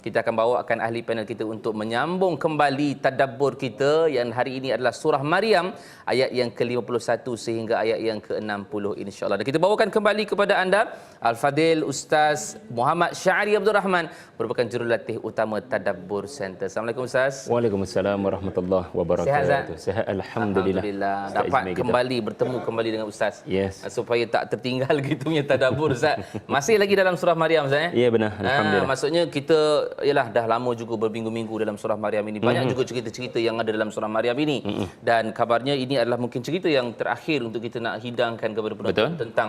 Kita akan bawakan ahli panel kita untuk menyambung kembali tadabbur kita yang hari ini adalah surah Maryam ayat yang ke-51 sehingga ayat yang ke-60 insya-Allah. Dan kita bawakan kembali kepada anda Al-Fadil Ustaz Muhammad Syahri Abdul Rahman merupakan jurulatih utama Tadabbur Center. Assalamualaikum Ustaz. Waalaikumsalam warahmatullahi wabarakatuh. Sehat alhamdulillah. Dapat kembali bertemu kembali dengan Ustaz. Yes. Supaya tak tertinggal gitunya tadabbur Ustaz. Masih lagi dalam surah Maryam Ustaz Ya benar, alhamdulillah. Maksudnya kita ialah dah lama juga berminggu-minggu dalam surah Maryam ini. Banyak juga cerita-cerita yang ada dalam surah Maryam ini. Dan kabarnya ini adalah mungkin cerita yang terakhir untuk kita nak hidangkan kepada penonton tentang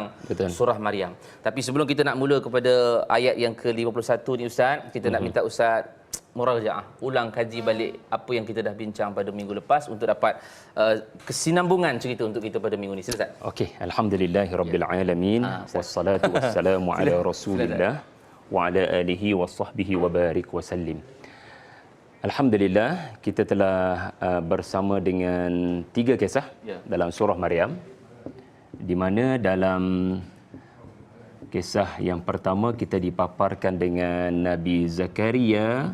surah Maryam. Tapi sebelum kita nak mula kepada ayat yang ke-51 ni Ustaz, kita nak minta Ustaz murajaah, ulang kaji balik apa yang kita dah bincang pada minggu lepas untuk dapat kesinambungan cerita untuk kita pada minggu ni. Sila Ustaz. Okey, alhamdulillahirabbil alamin wassalatu wassalamu ala rasulillah wa ala alihi wa sahbihi wa barik wa sallim. Alhamdulillah, kita telah bersama dengan 3 kisah dalam surah Maryam, di mana dalam kisah yang pertama kita dipaparkan dengan Nabi Zakaria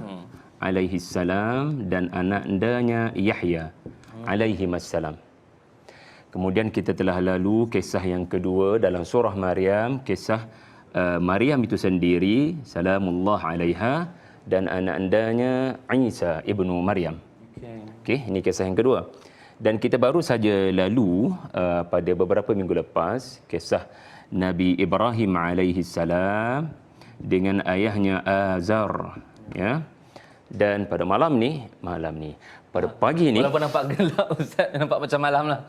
alaihi salam dan anaknya Yahya alaihi salam. Kemudian kita telah lalu kisah yang kedua dalam surah Maryam, kisah Maryam itu sendiri salamullah alaiha dan anak-andanya Isa ibnu Maryam. Okey, ini kisah yang kedua. Dan kita baru saja lalu pada beberapa minggu lepas kisah Nabi Ibrahim alaihi salam dengan ayahnya Azar, ya. Dan pada pada pagi ni, walaupun nampak gelap Ustaz, nampak macam malam lah.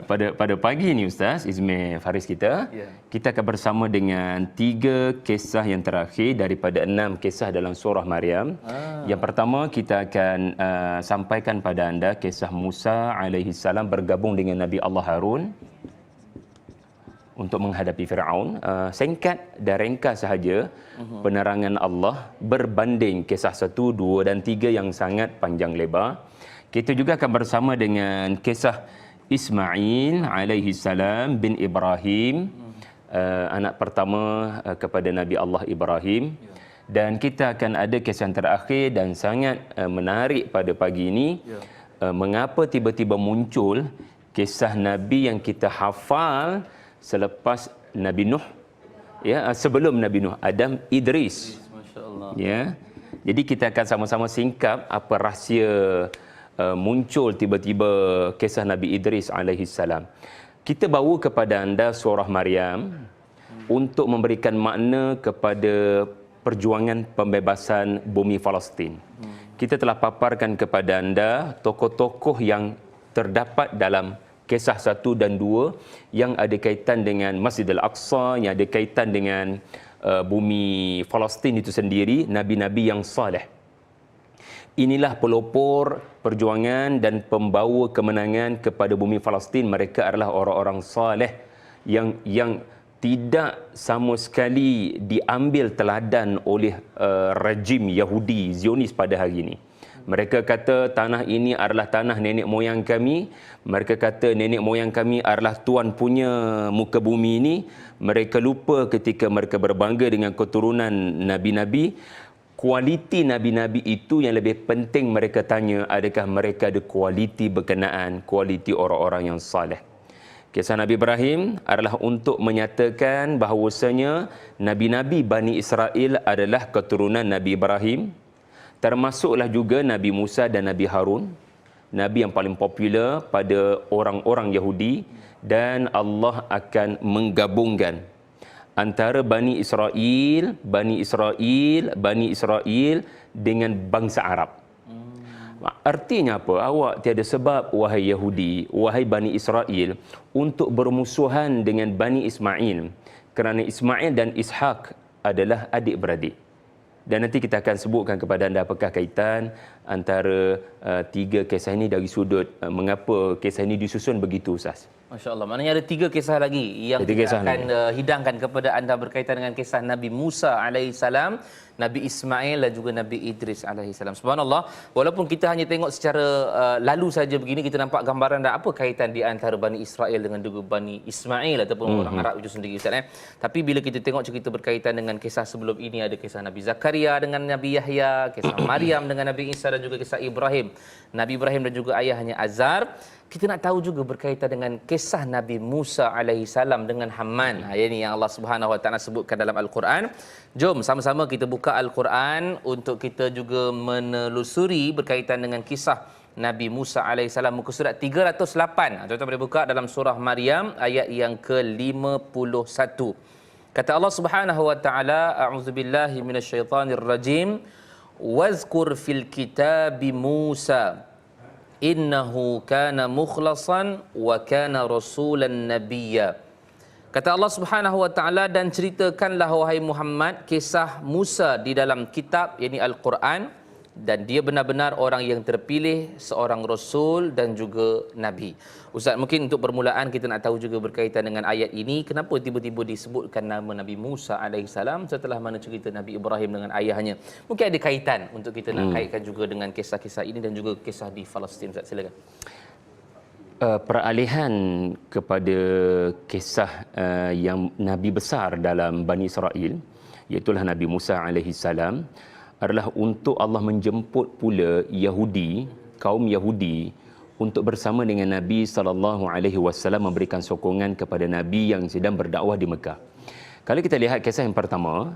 pada pagi ni Ustaz Izmir Faris kita, kita akan bersama dengan 3 kisah yang terakhir daripada 6 kisah dalam surah Maryam. Yang pertama kita akan sampaikan pada anda kisah Musa alaihi salam bergabung dengan Nabi Allah Harun untuk menghadapi Firaun. Singkat dan ringkas sahaja penerangan Allah berbanding kisah 1, 2 dan 3 yang sangat panjang lebar. Kita juga akan bersama dengan kisah Ismail alaihi salam bin Ibrahim, anak pertama kepada Nabi Allah Ibrahim. Dan kita akan ada kisah yang terakhir dan sangat menarik pada pagi ini. Mengapa tiba-tiba muncul kisah Nabi yang kita hafal selepas Nabi Nuh, ya, sebelum Nabi Nuh, Adam, Idris. Masya-Allah. Ya. Jadi kita akan sama-sama singkap apa rahsia muncul tiba-tiba kisah Nabi Idris alaihi salam. Kita bawa kepada anda surah Maryam untuk memberikan makna kepada perjuangan pembebasan bumi Palestin. Kita telah paparkan kepada anda tokoh-tokoh yang terdapat dalam kisah 1 dan 2 yang ada kaitan dengan Masjid Al-Aqsa, yang ada kaitan dengan bumi Palestin itu sendiri, nabi-nabi yang saleh. Inilah pelopor perjuangan dan pembawa kemenangan kepada bumi Palestin. Mereka adalah orang-orang saleh yang tidak sama sekali diambil teladan oleh rejim Yahudi Zionis pada hari ini. Mereka kata tanah ini adalah tanah nenek moyang kami. Mereka kata nenek moyang kami adalah tuan punya muka bumi ini. Mereka lupa ketika mereka berbangga dengan keturunan nabi-nabi. Kualiti nabi-nabi itu yang lebih penting mereka tanya, adakah mereka ada kualiti berkenaan, kualiti orang-orang yang saleh. Kisah Nabi Ibrahim adalah untuk menyatakan bahawasanya nabi-nabi Bani Israel adalah keturunan Nabi Ibrahim. Termasuklah juga Nabi Musa dan Nabi Harun, nabi yang paling popular pada orang-orang Yahudi, dan Allah akan menggabungkan antara Bani Israel dengan bangsa Arab. Artinya apa? Awak tiada sebab, wahai Yahudi, wahai Bani Israel, untuk bermusuhan dengan Bani Ismail, kerana Ismail dan Ishak adalah adik-beradik. Dan nanti kita akan sebutkan kepada anda apakah kaitan antara 3 kisah ini dari sudut mengapa kisah ini disusun begitu Ustaz. Masya Allah. Maknanya ada 3 kisah lagi yang kita akan hidangkan kepada anda berkaitan dengan kisah Nabi Musa alaihissalam, Nabi Ismail dan juga Nabi Idris alaihissalam. Subhanallah. Walaupun kita hanya tengok secara lalu saja begini, kita nampak gambaran dan apa kaitan di antara Bani Israel dengan juga Bani Ismail ataupun orang Arab itu sendiri, Ustaz. Tapi bila kita tengok cerita berkaitan dengan kisah sebelum ini, ada kisah Nabi Zakaria dengan Nabi Yahya, kisah Maryam dengan Nabi Isa dan juga kisah Ibrahim. Nabi Ibrahim dan juga ayahnya Azar. Kita nak tahu juga berkaitan dengan kisah Nabi Musa alaihissalam dengan Haman. Ini yang Allah Subhanahu Wa Taala sebutkan dalam Al-Quran. Jom sama-sama kita buka Al-Quran untuk kita juga menelusuri berkaitan dengan kisah Nabi Musa alaihissalam, muka surat 308. Tuan-tuan boleh buka dalam surah Maryam ayat yang ke-51. Kata Allah Subhanahu Wa Taala, a'udzubillahi minasyaitonirrajim. Wazkur fil kitabi Musa innahu kana mukhlasan wa kana rasulan nabiyya. Kata Allah Subhanahu Wa Taala, dan ceritakanlah wahai Muhammad kisah Musa di dalam kitab, yakni Al-Quran, dan dia benar-benar orang yang terpilih, seorang rasul dan juga nabi. Ustaz, mungkin untuk permulaan kita nak tahu juga berkaitan dengan ayat ini, kenapa tiba-tiba disebutkan nama Nabi Musa alaihissalam setelah mana cerita Nabi Ibrahim dengan ayahnya? Mungkin ada kaitan untuk kita nak kaitkan juga dengan kisah-kisah ini dan juga kisah di Palestin. Ustaz, silakan. Peralihan kepada kisah yang Nabi besar dalam Bani Israel, iaitulah Nabi Musa alaihissalam, adalah untuk Allah menjemput pula Yahudi, kaum Yahudi, untuk bersama dengan Nabi SAW memberikan sokongan kepada Nabi yang sedang berdakwah di Mekah. Kalau kita lihat kisah yang pertama,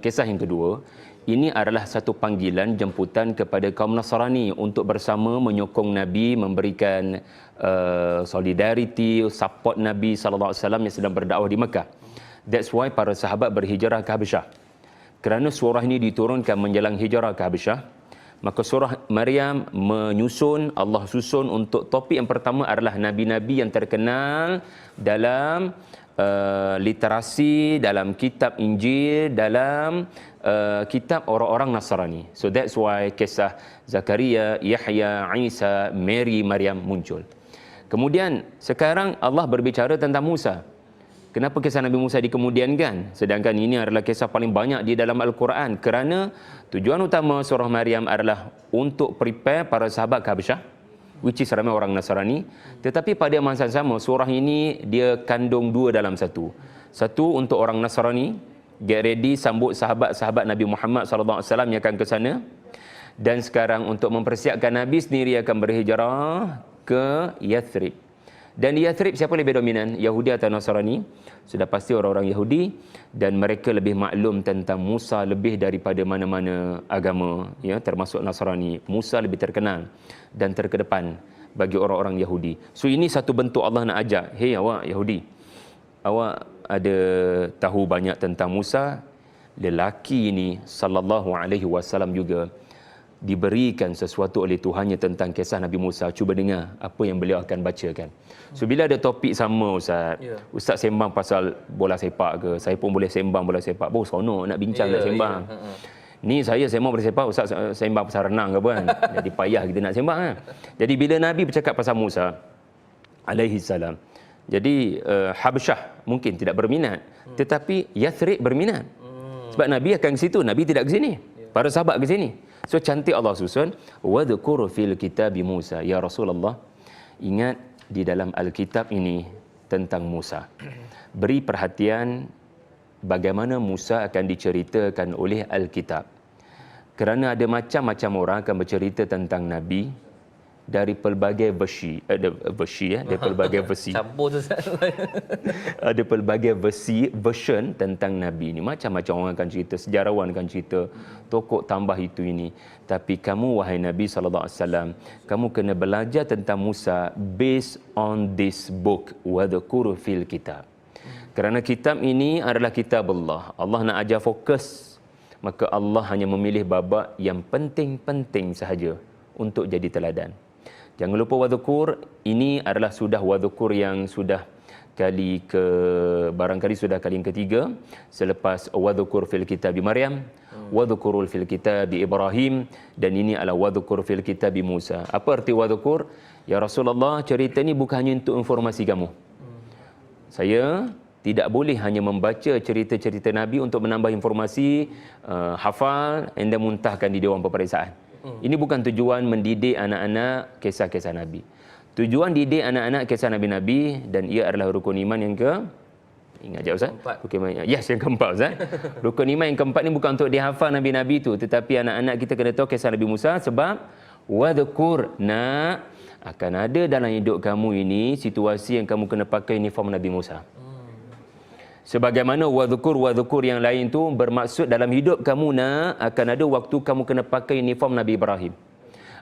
kisah yang kedua, ini adalah satu panggilan jemputan kepada kaum Nasrani untuk bersama menyokong Nabi, memberikan solidariti, support Nabi SAW yang sedang berdakwah di Mekah. That's why para sahabat berhijrah ke Habasyah. Kerana surah ini diturunkan menjelang hijrah ke Habasyah, maka surah Maryam menyusun, Allah susun untuk topik yang pertama adalah nabi-nabi yang terkenal dalam literasi, dalam kitab Injil, dalam kitab orang-orang Nasrani. So that's why kisah Zakaria, Yahya, Isa, Mary, Maryam muncul. Kemudian sekarang Allah berbicara tentang Musa. Kenapa kisah Nabi Musa dikemudiankan? Sedangkan ini adalah kisah paling banyak di dalam Al-Quran. Kerana tujuan utama surah Maryam adalah untuk prepare para sahabat ke Habasyah, which is ramai orang Nasrani. Tetapi pada masa sama, surah ini dia kandung 2 dalam satu. Satu untuk orang Nasrani, get ready sambut sahabat-sahabat Nabi Muhammad SAW yang akan ke sana. Dan sekarang untuk mempersiapkan Nabi sendiri akan berhijrah ke Yathrib. Dan di Yathrib siapa lebih dominan? Yahudi atau Nasrani? Sudah pasti orang-orang Yahudi, dan mereka lebih maklum tentang Musa lebih daripada mana-mana agama, ya, termasuk Nasrani. Musa lebih terkenal dan terkedepan bagi orang-orang Yahudi. So ini satu bentuk Allah nak ajak, hey awak Yahudi, awak ada tahu banyak tentang Musa. Lelaki ini sallallahu alaihi wasallam juga diberikan sesuatu oleh Tuhannya tentang kisah Nabi Musa. Cuba dengar apa yang beliau akan bacakan. So bila ada topik sama, Ustaz, Ustaz sembang pasal bola sepak ke, saya pun boleh sembang bola sepak. Bos seronok nak bincang, nak sembang. Ni saya sembang bola sepak, Ustaz sembang pasal renang ke kan. Jadi payah kita nak sembang kan. Jadi bila Nabi bercakap pasal Musa alaihi salam, jadi Habasyah mungkin tidak berminat, tetapi Yathrib berminat. Sebab Nabi akan ke situ, Nabi tidak ke sini. Para sahabat ke sini. So cantik Allah susun, wadhkur fil kitabi Musa, ya Rasulullah, ingat di dalam Alkitab ini tentang Musa. Beri perhatian bagaimana Musa akan diceritakan oleh Alkitab. Kerana ada macam-macam orang akan bercerita tentang Nabi dari pelbagai versi, dari pelbagai versi. Campur tu. Ada pelbagai version tentang Nabi ini. Macam-macam orang akan cerita, sejarawan akan cerita, tokoh tambah itu ini. Tapi kamu wahai Nabi SAW, kamu kena belajar tentang Musa based on this book, wadhkur fil kitab. Kerana kitab ini adalah kitab Allah. Allah nak ajar fokus, maka Allah hanya memilih babak yang penting-penting sahaja untuk jadi teladan. Jangan lupa wadhukur, ini adalah sudah wadhukur yang sudah barangkali sudah kali yang ketiga selepas wadzukur fil kitabi Maryam, wadzukurul fil kitabi Ibrahim, dan ini adalah wadzukur fil kitabi Musa. Apa arti wadzukur? Ya Rasulullah, cerita ini bukan hanya untuk informasi kamu. Saya tidak boleh hanya membaca cerita-cerita Nabi untuk menambah informasi, hafal dan muntahkan di dewan peperiksaan. Ini bukan tujuan mendidik anak-anak kisah-kisah Nabi. Tujuan didik anak-anak kisah Nabi-Nabi, dan ia adalah rukun iman yang ingat je Ustaz? Rukun iman, yes, yang keempat Ustaz. Rukun iman yang keempat ni bukan untuk dihafal Nabi-Nabi tu, tetapi anak-anak kita kena tahu kisah Nabi Musa, sebab wadhkur, nak, akan ada dalam hidup kamu ini situasi yang kamu kena pakai uniform Nabi Musa. Sebagaimana wadhkur yang lain tu bermaksud dalam hidup kamu, nak, akan ada waktu kamu kena pakai uniform Nabi Ibrahim.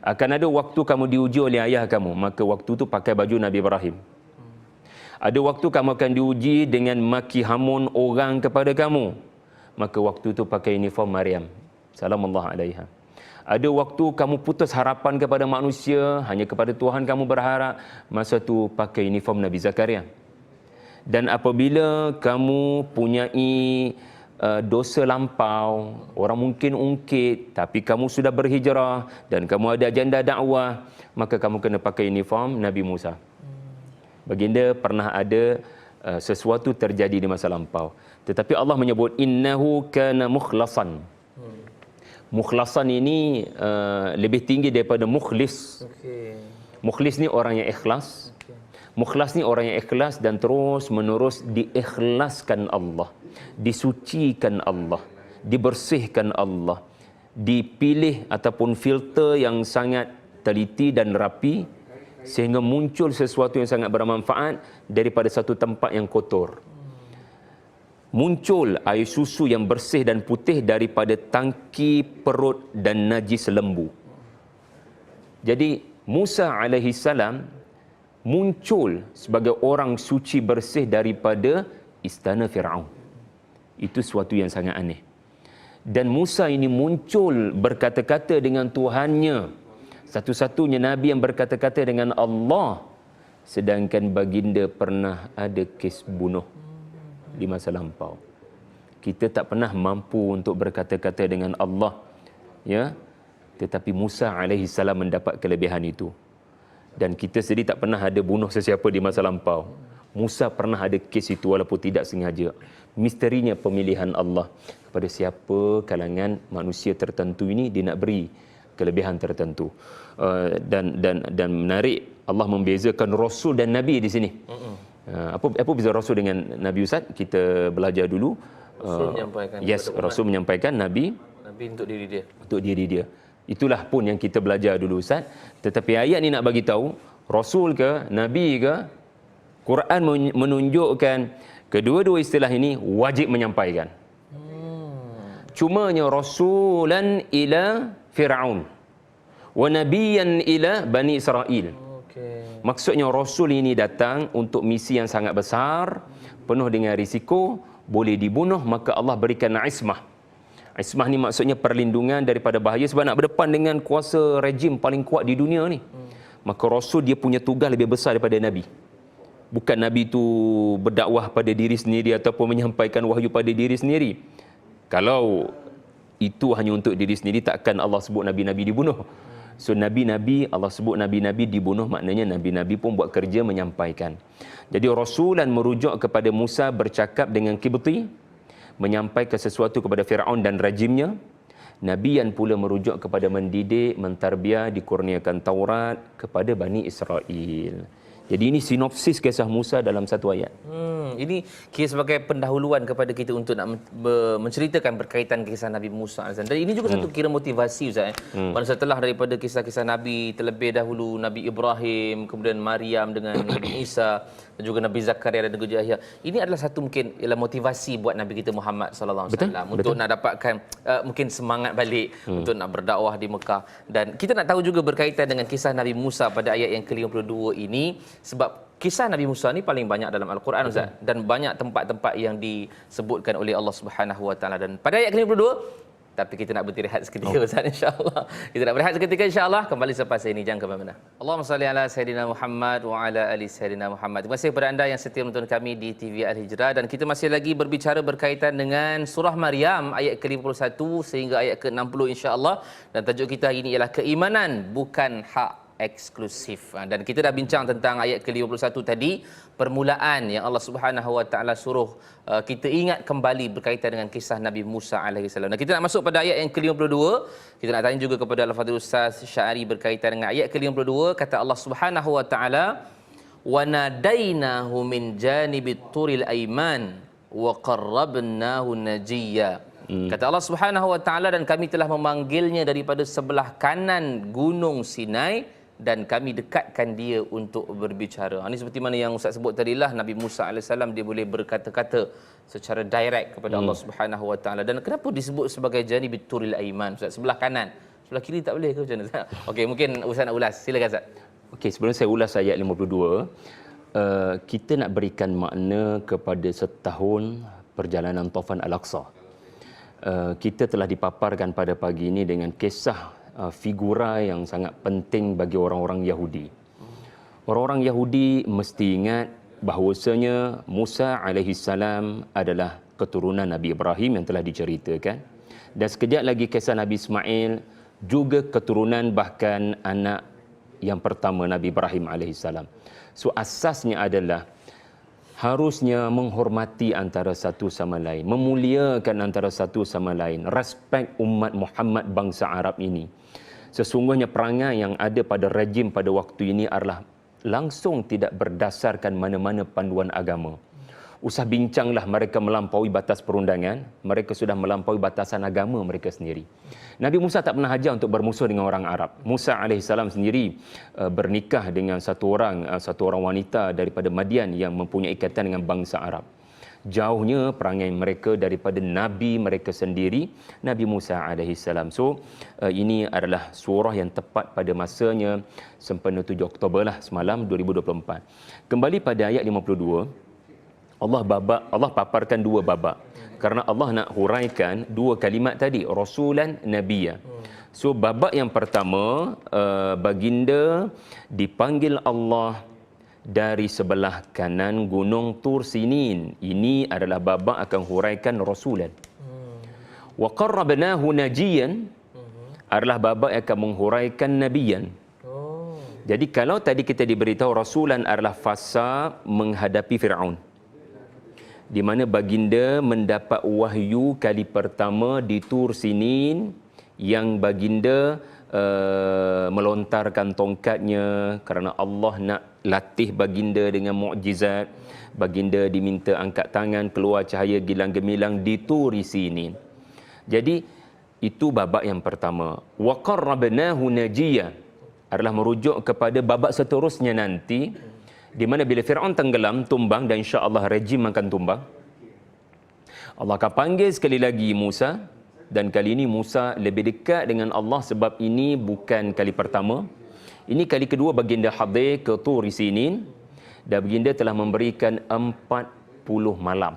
Akan ada waktu kamu diuji oleh ayah kamu, maka waktu tu pakai baju Nabi Ibrahim. Ada waktu kamu akan diuji dengan maki hamun orang kepada kamu, maka waktu tu pakai uniform Maryam sallallahu alaiha. Ada waktu kamu putus harapan kepada manusia, hanya kepada Tuhan kamu berharap, masa tu pakai uniform Nabi Zakaria. Dan apabila kamu punyai dosa lampau, orang mungkin ungkit, tapi kamu sudah berhijrah dan kamu ada agenda dakwah, maka kamu kena pakai uniform Nabi Musa. Baginda pernah ada sesuatu terjadi di masa lampau, tetapi Allah menyebut innahu kana mukhlasan. Mukhlasan ini lebih tinggi daripada mukhlis. Mukhlis ni orang yang ikhlas. Mukhlas ni orang yang ikhlas dan terus menerus diikhlaskan Allah, disucikan Allah, dibersihkan Allah, dipilih ataupun filter yang sangat teliti dan rapi sehingga muncul sesuatu yang sangat bermanfaat daripada satu tempat yang kotor. Muncul air susu yang bersih dan putih daripada tangki perut dan najis lembu. Jadi Musa alaihi salam muncul sebagai orang suci bersih daripada istana Firaun. Itu sesuatu yang sangat aneh. Dan Musa ini muncul berkata-kata dengan Tuhannya, satu-satunya Nabi yang berkata-kata dengan Allah, sedangkan baginda pernah ada kes bunuh di masa lampau. Kita tak pernah mampu untuk berkata-kata dengan Allah, ya, tetapi Musa alaihi salam mendapat kelebihan itu. Dan kita sendiri tak pernah ada bunuh sesiapa di masa lampau. Musa pernah ada kes itu walaupun tidak sengaja. Misterinya pemilihan Allah kepada siapa kalangan manusia tertentu ini dia nak beri kelebihan tertentu. Dan menarik, Allah membezakan Rasul dan Nabi di sini. Apa beza Rasul dengan Nabi Ustaz? Kita belajar dulu. Rasul menyampaikan. Rasul menyampaikan, Nabi untuk diri dia. Untuk diri dia. Itulah pun yang kita belajar dulu Ustaz. Tetapi ayat ni nak bagi tahu, Rasul ke, Nabi ke, Quran menunjukkan kedua-dua istilah ini wajib menyampaikan. Cumanya Rasulan ila Fir'aun wa Nabiyan ila Bani Israel. Maksudnya Rasul ini datang untuk misi yang sangat besar, penuh dengan risiko, boleh dibunuh, maka Allah berikan ismah. Ismah ni maksudnya perlindungan daripada bahaya, sebab nak berdepan dengan kuasa rejim paling kuat di dunia ni. Maka Rasul dia punya tugas lebih besar daripada Nabi. Bukan Nabi tu berdakwah pada diri sendiri ataupun menyampaikan wahyu pada diri sendiri. Kalau itu hanya untuk diri sendiri, takkan Allah sebut Nabi-Nabi dibunuh. So Nabi-Nabi, Allah sebut Nabi-Nabi dibunuh, maknanya Nabi-Nabi pun buat kerja menyampaikan. Jadi Rasulan merujuk kepada Musa bercakap dengan Kibti, menyampaikan sesuatu kepada Firaun dan rejimnya. Nabiyan pula merujuk kepada mendidik, mentarbiah, dikurniakan Taurat kepada Bani Israel. Jadi ini sinopsis kisah Musa dalam satu ayat. Ini kira sebagai pendahuluan kepada kita untuk nak menceritakan berkaitan kisah Nabi Musa AS. Dan ini juga satu kira motivasi Ustaz. Mana setelah daripada kisah-kisah Nabi, terlebih dahulu Nabi Ibrahim, kemudian Maryam dengan Nabi Isa, dan juga Nabi Zakaria dan juga Yahya. Ini adalah satu mungkin ialah motivasi buat Nabi kita Muhammad sallallahu alaihi wasallam untuk nak dapatkan mungkin semangat balik untuk nak berdakwah di Mekah. Dan kita nak tahu juga berkaitan dengan kisah Nabi Musa pada ayat yang ke-52 ini, sebab kisah Nabi Musa ni paling banyak dalam Al-Quran Ustaz, dan banyak tempat-tempat yang disebutkan oleh Allah Subhanahu Wa Taala. Dan pada ayat ke-52 Tapi kita nak berhenti rehat seketika Ustaz, insya-Allah. Kita nak berehat seketika insya-Allah. Kembali selepas ini, jangan ke mana-mana. Allahumma salli ala Sayyidina Muhammad wa ala ali Sayyidina Muhammad. Terima kasih kepada anda yang setia menonton kami di TV Al-Hijrah, dan kita masih lagi berbicara berkaitan dengan surah Maryam ayat ke-51 sehingga ayat ke-60 insya-Allah, dan tajuk kita hari ini ialah keimanan bukan hak eksklusif. Dan kita dah bincang tentang ayat ke-51 tadi, permulaan yang Allah Subhanahu Wa Taala suruh kita ingat kembali berkaitan dengan kisah Nabi Musa alaihissalam. Dan kita nak masuk pada ayat yang ke-52. Kita nak tanya juga kepada Al-Fadhil Ustaz Syari berkaitan dengan ayat ke-52. Kata Allah Subhanahu Wa Taala, "Wa nadainahu min janibit turil aiman wa qarrabnahu najiyya." Kata Allah Subhanahu Wa Taala, dan kami telah memanggilnya daripada sebelah kanan gunung Sinai dan kami dekatkan dia untuk berbicara. Ini seperti mana yang Ustaz sebut tadilah, Nabi Musa AS dia boleh berkata-kata secara direct kepada Allah Subhanahu Wa Taala. Dan kenapa disebut sebagai janibit turil aiman Ustaz? Sebelah kanan. Sebelah kiri tak boleh ke macam mana? Okey, mungkin Ustaz nak ulas. Silakan Ustaz. Okey, sebelum saya ulas ayat 52, kita nak berikan makna kepada setahun perjalanan Taufan Al-Aqsa. Kita telah dipaparkan pada pagi ini dengan kisah figura yang sangat penting bagi orang-orang Yahudi. Orang-orang Yahudi mesti ingat bahawasanya Musa alaihissalam adalah keturunan Nabi Ibrahim yang telah diceritakan. Dan sekejap lagi kisah Nabi Ismail juga keturunan, bahkan anak yang pertama Nabi Ibrahim alaihissalam. So asasnya adalah harusnya menghormati antara satu sama lain, memuliakan antara satu sama lain, respect umat Muhammad bangsa Arab ini. Sesungguhnya perangai yang ada pada rejim pada waktu ini adalah langsung tidak berdasarkan mana-mana panduan agama. Usah bincanglah mereka melampaui batas perundangan, mereka sudah melampaui batasan agama mereka sendiri. Nabi Musa tak pernah ajar untuk bermusuh dengan orang Arab. Musa alaihissalam sendiri bernikah dengan satu orang wanita daripada Madian yang mempunyai ikatan dengan bangsa Arab. Jauhnya perangai mereka daripada Nabi mereka sendiri, Nabi Musa alaihissalam. So, ini adalah surah yang tepat pada masanya, sempena 7 Oktober lah semalam 2024. Kembali pada ayat 52, Allah paparkan dua babak. Kerana Allah nak huraikan dua kalimat tadi, Rasulan Nabiya. So, babak yang pertama, baginda dipanggil Allah dari sebelah kanan gunung Tur Sinin. Ini adalah babak akan huraikan Rasulan. Wa qarrabnahu najiyan adalah babak yang akan menghuraikan Nabiyan. Jadi kalau tadi kita diberitahu Rasulan adalah fasa menghadapi Fir'aun, di mana baginda mendapat wahyu kali pertama di Tur Sinin, yang baginda melontarkan tongkatnya kerana Allah nak latih baginda dengan mukjizat. Baginda diminta angkat tangan, keluar cahaya gilang gemilang di Tur Sinin. Jadi itu babak yang pertama. Wa qarrabnahu najiyya adalah merujuk kepada babak seterusnya nanti, di mana bila Fir'aun tenggelam, tumbang, dan insya-Allah rejim akan tumbang, Allah akan panggil sekali lagi Musa. Dan kali ini Musa lebih dekat dengan Allah, sebab ini bukan kali pertama. Ini kali kedua baginda hadir ke Tur Sinin, dan baginda telah memberikan 40 malam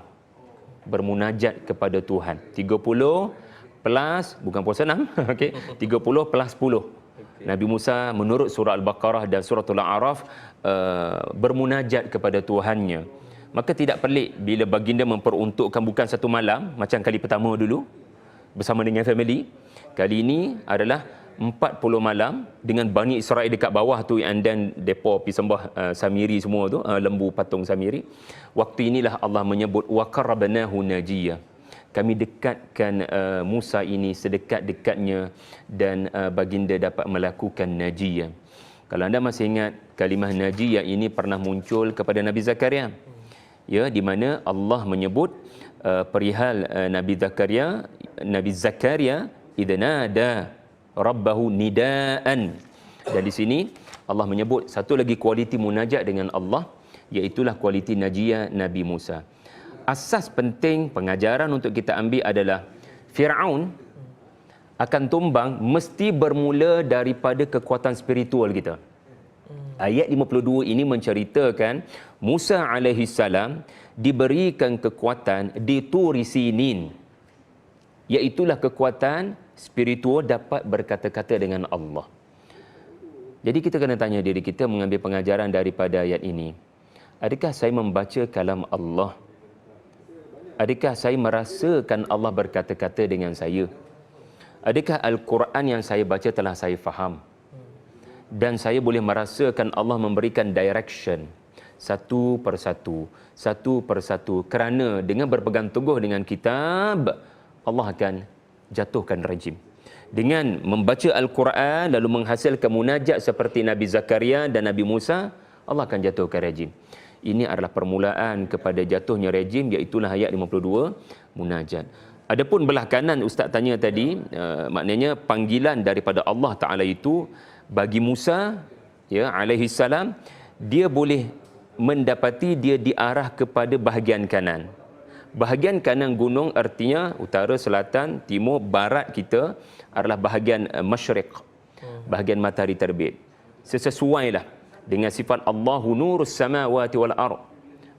bermunajat kepada Tuhan. 30 plus, bukan puasa 6, okey, 30 plus 10. Nabi Musa menurut surah Al-Baqarah dan surah Al-A'raf bermunajat kepada Tuhannya. Maka tidak pelik bila baginda memperuntukkan bukan satu malam macam kali pertama dulu bersama dengan family. Kali ini adalah 40 malam dengan Bani Israel dekat bawah tu, and then depa pergi sembah Samiri semua tu, lembu patung Samiri. Waktu inilah Allah menyebut wa qarrabnahu najiyya. Kami dekatkan Musa ini sedekat-dekatnya, dan baginda dapat melakukan najiyah. Kalau anda masih ingat, kalimah najiyah ini pernah muncul kepada Nabi Zakaria. Ya, di mana Allah menyebut perihal Nabi Zakaria idnada rabbahu nidaan. Dan di sini Allah menyebut satu lagi kualiti munajat dengan Allah, iaitulah kualiti najiyah Nabi Musa. Asas penting pengajaran untuk kita ambil adalah Fir'aun akan tumbang mesti bermula daripada kekuatan spiritual kita. Ayat 52 ini menceritakan Musa alaihissalam diberikan kekuatan di Tur Sinin. Iaitulah kekuatan spiritual dapat berkata-kata dengan Allah. Jadi kita kena tanya diri kita mengambil pengajaran daripada ayat ini. Adakah saya membaca kalam Allah? Adakah saya merasakan Allah berkata-kata dengan saya? Adakah Al-Quran yang saya baca telah saya faham? Dan saya boleh merasakan Allah memberikan direction satu persatu. Kerana dengan berpegang teguh dengan kitab, Allah akan jatuhkan rejim. Dengan membaca Al-Quran lalu menghasilkan munajat seperti Nabi Zakaria dan Nabi Musa, Allah akan jatuhkan rejim. Ini adalah permulaan kepada jatuhnya rejim, iaitulah ayat 52 munajat. Adapun belah kanan Ustaz tanya tadi, maknanya panggilan daripada Allah Ta'ala itu bagi Musa, ya, alaihi salam, dia boleh mendapati dia diarah kepada bahagian kanan. Bahagian kanan gunung artinya utara, selatan, timur, barat kita adalah bahagian masyriq, bahagian matahari terbit. Sesuailah dengan sifat Allahu nurus samawati wal ard,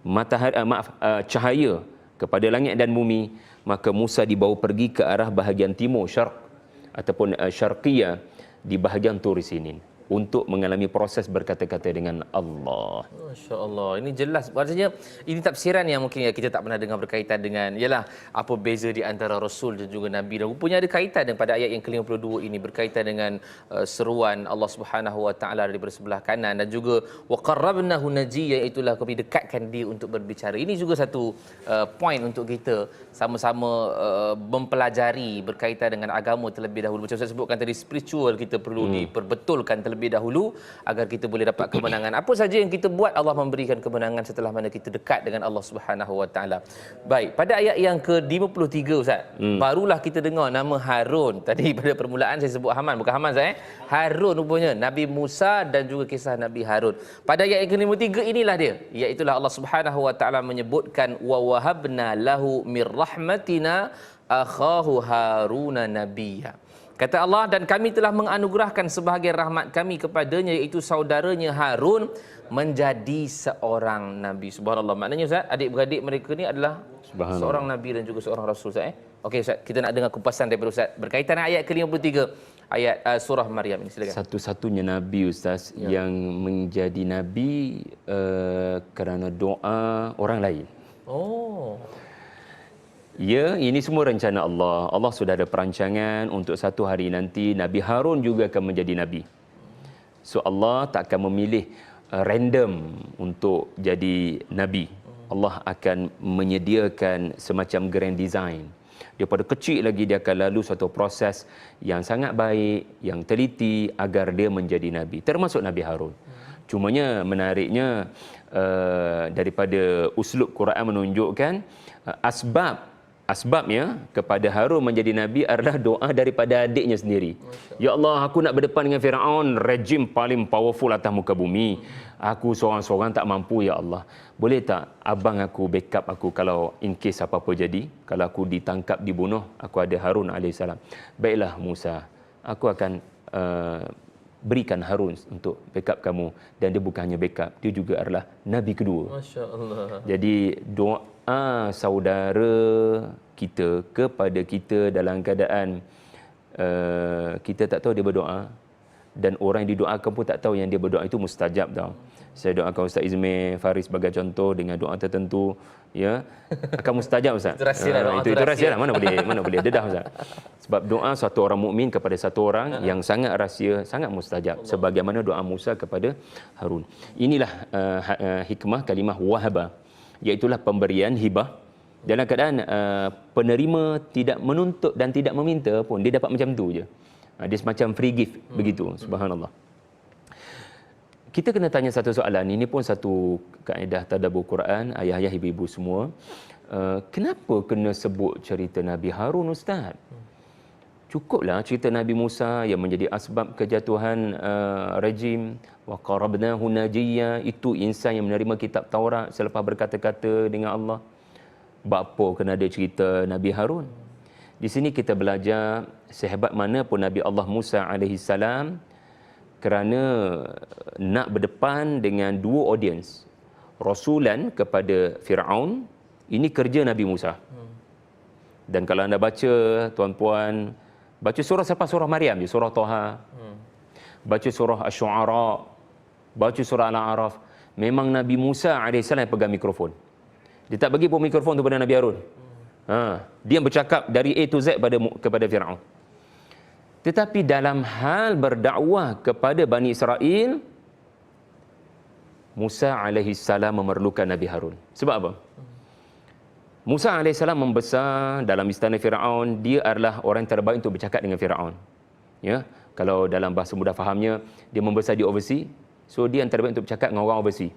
matahari cahaya kepada langit dan bumi, maka Musa dibawa pergi ke arah bahagian timur, syarq ataupun syarqiyah, di bahagian Tur Sinin untuk mengalami proses berkata-kata dengan Allah. Masya Allah, ini jelas. Maksudnya ini tafsiran yang mungkin kita tak pernah dengar berkaitan dengan, ialah apa beza di antara Rasul dan juga Nabi. Dan rupanya ada kaitan pada ayat yang ke-52 ini, berkaitan dengan seruan Allah Subhanahu Wa Taala daripada sebelah kanan, dan juga wa qarrabnahu najiyya, itulah kami dekatkan dia untuk berbicara. Ini juga satu point untuk kita sama-sama mempelajari berkaitan dengan agama terlebih dahulu. Macam saya sebutkan tadi, spiritual kita perlu diperbetulkan terlebih dahulu agar kita boleh dapat kemenangan. Apa saja yang kita buat, Allah memberikan kemenangan setelah mana kita dekat dengan Allah Subhanahu Wa Taala. Baik, pada ayat yang ke-53 Ustaz, barulah kita dengar nama Harun. Tadi pada permulaan saya sebut Haman, bukan Haman Ustaz, Harun rupanya, Nabi Musa dan juga kisah Nabi Harun. Pada ayat yang ke-53 inilah dia, iaitulah Allah Subhanahu Wa Taala menyebutkan wa wahabna lahu mir rahmatina akhahu Haruna nabiyya. Kata Allah, dan kami telah menganugerahkan sebahagian rahmat kami kepadanya, iaitu saudaranya Harun menjadi seorang Nabi. Subhanallah. Maknanya Ustaz, adik-beradik mereka ni adalah seorang Nabi dan juga seorang Rasul Ustaz. Okey Ustaz, kita nak dengar kupasan daripada Ustaz berkaitan dengan ayat ke-53 ayat surah Maryam ini. Silakan. Satu-satunya Nabi Ustaz yang menjadi Nabi kerana doa orang lain. Oh. Ya, ini semua rencana Allah. Allah sudah ada perancangan untuk satu hari nanti Nabi Harun juga akan menjadi Nabi. So Allah tak akan memilih random untuk jadi Nabi. Allah akan menyediakan semacam grand design. Daripada kecil lagi dia akan lalu suatu proses yang sangat baik, yang teliti agar dia menjadi Nabi. Termasuk Nabi Harun. Cumanya menariknya daripada uslub Quran menunjukkan asbabnya kepada Harun menjadi Nabi adalah doa daripada adiknya sendiri. Ya Allah, aku nak berdepan dengan Firaun, rejim paling powerful atas muka bumi. Aku seorang-seorang tak mampu, ya Allah. Boleh tak abang aku backup aku kalau in case apa-apa jadi? Kalau aku ditangkap, dibunuh, aku ada Harun AS. Baiklah Musa, aku akan berikan Harun untuk backup kamu. Dan dia bukan hanya backup, dia juga adalah Nabi kedua. Masya Allah. Jadi doa saudara kita kepada kita dalam keadaan kita tak tahu dia berdoa, dan orang yang didoakan pun tak tahu yang dia berdoa itu mustajab tau. Saya doakan Ustaz Izmir Faris sebagai contoh dengan doa tertentu, ya, akan mustajab Ustaz. Itu rahsia lah, mana boleh dedah Ustaz. Sebab doa satu orang mukmin kepada satu orang yang sangat rahsia, sangat mustajab, sebagaimana doa Musa kepada Harun. Inilah hikmah kalimah wahaba, iaitulah pemberian hibah. Dalam keadaan penerima tidak menuntut dan tidak meminta pun, dia dapat macam tu je. Dia semacam free gift begitu. Subhanallah. Kita kena tanya satu soalan. Ini pun satu kaedah tadabbur Quran, ayah-ayah, ibu-ibu semua. Kenapa kena sebut cerita Nabi Harun Ustaz? Cukuplah cerita Nabi Musa yang menjadi asbab kejatuhan rejim. Wa qarabnahu najiyya, itu insan yang menerima kitab Taurat selepas berkata-kata dengan Allah. Bapa kena ada cerita Nabi Harun? Di sini kita belajar sehebat mana pun Nabi Allah Musa alaihi salam, kerana nak berdepan dengan dua audiens, rasulan kepada Firaun, ini kerja Nabi Musa. Dan kalau anda baca, tuan-puan, baca surah selepas surah Maryam, surah Toha, baca surah Asy-Syu'ara, baca surah Al-A'raf, memang Nabi Musa AS yang pegang mikrofon. Dia tak bagi pun mikrofon kepada Nabi Harun. Dia bercakap dari A to Z kepada Fir'aun. Tetapi dalam hal berdakwah kepada Bani Israel, Musa AS memerlukan Nabi Harun. Sebab apa? Musa AS membesar dalam istana Fir'aun. Dia adalah orang terbaik untuk bercakap dengan Fir'aun. Ya, kalau dalam bahasa mudah fahamnya, dia membesar di overseas. So dia yang terbaik untuk bercakap dengan orang overseas.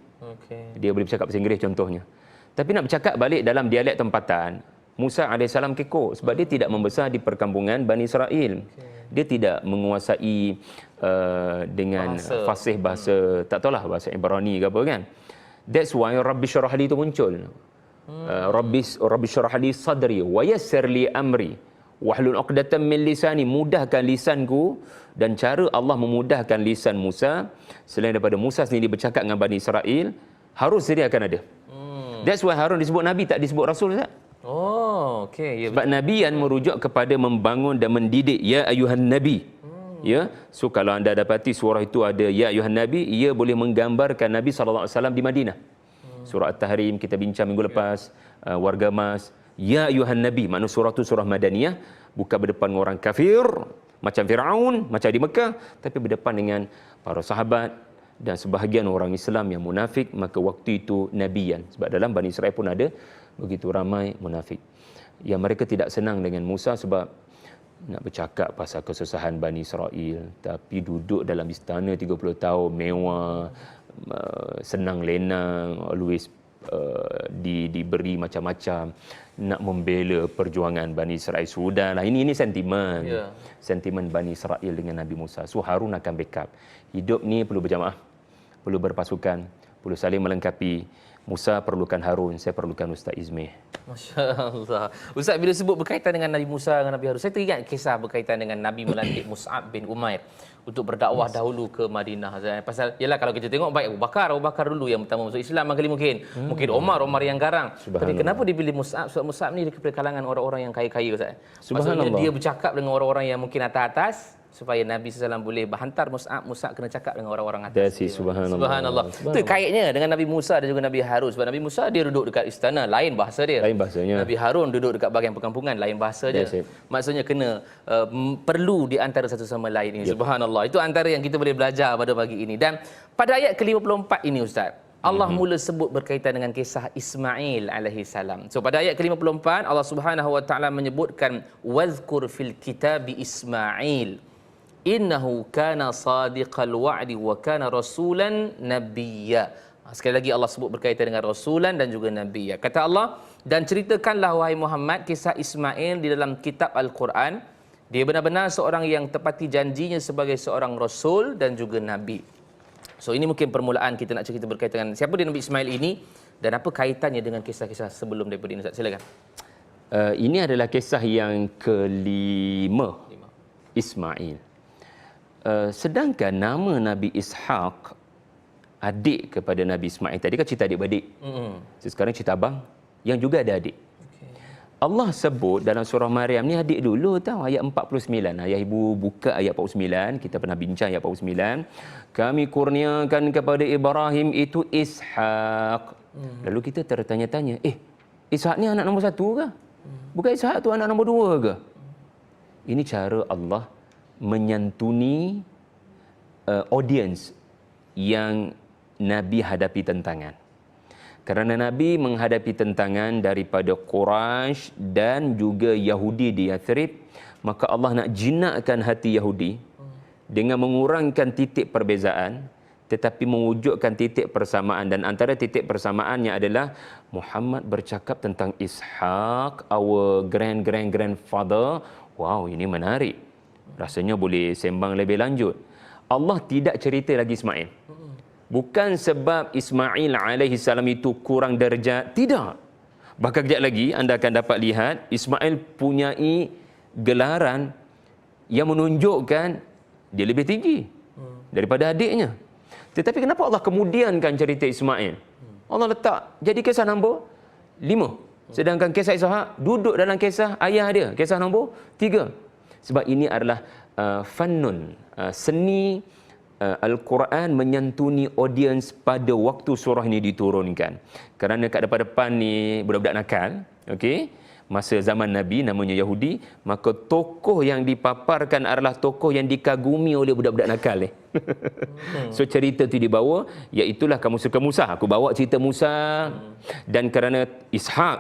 Dia boleh bercakap bahasa Inggeris contohnya. Tapi nak bercakap balik dalam dialek tempatan, Musa AS kekok sebab dia tidak membesar di perkampungan Bani Israel. Dia tidak menguasai dengan fasih bahasa, tak tahulah bahasa Ibrani ke apa kan. That's why Rabbi Syrah Li itu muncul. Rabbi Syrah Li sadri wa yassir li amri wahlul 'uqdatam min lisani, mudahkan lisanku. Dan cara Allah memudahkan lisan Musa, selain daripada Musa sendiri bercakap dengan Bani Israel, Harun sendiri akan ada. That's why Harun disebut Nabi, tak disebut Rasul, Ustaz. Oh, okey. Ya, sebab Nabi yang merujuk kepada membangun dan mendidik, ya ayuhan Nabi. Ya, so kalau anda dapati surah itu ada ya ayuhan Nabi, ia boleh menggambarkan Nabi SAW di Madinah. Surah At-Tahrim kita bincang minggu lepas, warga emas, ya ayuhan Nabi, makna surah itu surah Madaniyah, bukan berdepan dengan orang kafir macam Fir'aun, macam di Mekah, tapi berdepan dengan para sahabat dan sebahagian orang Islam yang munafik. Maka waktu itu Nabiyan, sebab dalam Bani Israel pun ada begitu ramai munafik yang mereka tidak senang dengan Musa sebab nak bercakap pasal kesusahan Bani Israel, tapi duduk dalam istana 30 tahun mewah, senang lenang, always diberi macam-macam, nak membela perjuangan Bani Israel. Sudahlah, ini sentimen. Sentimen Bani Israel dengan Nabi Musa. So Harun akan backup. Hidup ni perlu berjamaah, perlu berpasukan, perlu saling melengkapi. Musa perlukan Harun, saya perlukan Ustaz Izmir. Masya Allah. Ustaz, bila sebut berkaitan dengan Nabi Musa dengan Nabi Harun, saya teringat kisah berkaitan dengan Nabi melantik Mus'ab bin Umair untuk berdakwah dahulu ke Madinah. Pasal, yalah kalau kita tengok baik Abu Bakar dulu yang pertama masuk Islam kali mungkin Omar yang garang. Tapi kenapa dipilih Mus'ab? Sebab Mus'ab ni daripada kalangan orang-orang yang kaya-kaya, Ustaz. Maksudnya dia bercakap dengan orang-orang yang mungkin atas-atas, supaya Nabi SAW boleh berhantar Mus'ab kena cakap dengan orang-orang atas. Subhanallah. Itu kaitnya dengan Nabi Musa dan juga Nabi Harun. Sebab Nabi Musa dia duduk dekat istana, lain bahasa dia. Lain bahasanya. Nabi Harun duduk dekat bahagian perkampungan, lain bahasa dia. Maksudnya kena perlu di antara satu sama lain ini. Subhanallah. Itu antara yang kita boleh belajar pada pagi ini. Dan pada ayat ke-54 ini, Ustaz, Allah mula sebut berkaitan dengan kisah Ismail alaihi salam. So pada ayat ke-54 Allah Subhanahu wa taala menyebutkan wazkur fil kitabi Ismail innahu kana sadiqal wa'di wa kana rasulan nabiyya. Sekali lagi Allah sebut berkaitan dengan rasulan dan juga nabiyya. Kata Allah, dan ceritakanlah wahai Muhammad kisah Ismail di dalam kitab Al-Quran. Dia benar-benar seorang yang tepati janjinya sebagai seorang rasul dan juga nabi. So ini mungkin permulaan kita nak cerita berkaitan dengan siapa dia Nabi Ismail ini dan apa kaitannya dengan kisah-kisah sebelum daripada ini. Silakan. Ini adalah kisah yang kelima, Ismail. Sedangkan nama Nabi Ishaq, adik kepada Nabi Ismail, tadi kan cerita adik-beradik. Sekarang cerita abang yang juga ada adik. Allah sebut dalam surah Maryam ni adik dulu tahu, ayat 49. Ayah ibu buka ayat 49, kita pernah bincang ayat 49. Kami kurniakan kepada Ibrahim itu Ishaq. Lalu kita tertanya-tanya, Ishaq ni anak nombor 1 ke? Bukan Ishaq tu anak nombor 2 ke? Ini cara Allah menyantuni audience yang Nabi hadapi tentangan. Kerana Nabi menghadapi tentangan daripada Quraisy dan juga Yahudi di Yathrib, maka Allah nak jinakkan hati Yahudi dengan mengurangkan titik perbezaan tetapi mewujudkan titik persamaan. Dan antara titik persamaannya adalah Muhammad bercakap tentang Ishaq, our grandfather. Wow, ini menarik. Rasanya boleh sembang lebih lanjut. Allah tidak cerita lagi Ismail. Bukan sebab Ismail alaihi salam itu kurang darjat, tidak. Bahkan kejap lagi anda akan dapat lihat Ismail punyai gelaran yang menunjukkan dia lebih tinggi daripada adiknya. Tetapi kenapa Allah kemudiankan cerita Ismail? Allah letak jadi kisah nombor 5. Sedangkan kisah Ishak duduk dalam kisah ayah dia, kisah nombor 3. Sebab ini adalah fannun, seni Al-Quran menyantuni audiens pada waktu surah ini diturunkan. Kerana kat depan-depan ni budak-budak nakal, okey, masa zaman Nabi namanya Yahudi, maka tokoh yang dipaparkan adalah tokoh yang dikagumi oleh budak-budak nakal ni. So cerita tu dibawa, iaitulah kamu suka Musa, aku bawa cerita Musa. Dan kerana Ishak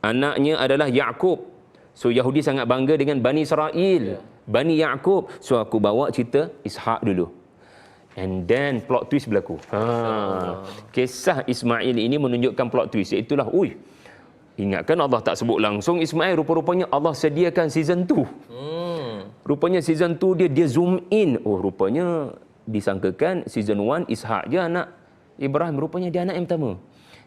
anaknya adalah Yaqub, so Yahudi sangat bangga dengan Bani Israel, Bani Yaqub, so aku bawa cerita Ishak dulu. And then plot twist berlaku. Kisah Ismail ini menunjukkan plot twist, iaitulah, ingatkan Allah tak sebut langsung Ismail, rupa-rupanya Allah sediakan season 2. Rupanya season 2 dia zoom in. Rupanya disangkakan season 1 Ishak je anak Ibrahim, rupanya dia anak yang pertama.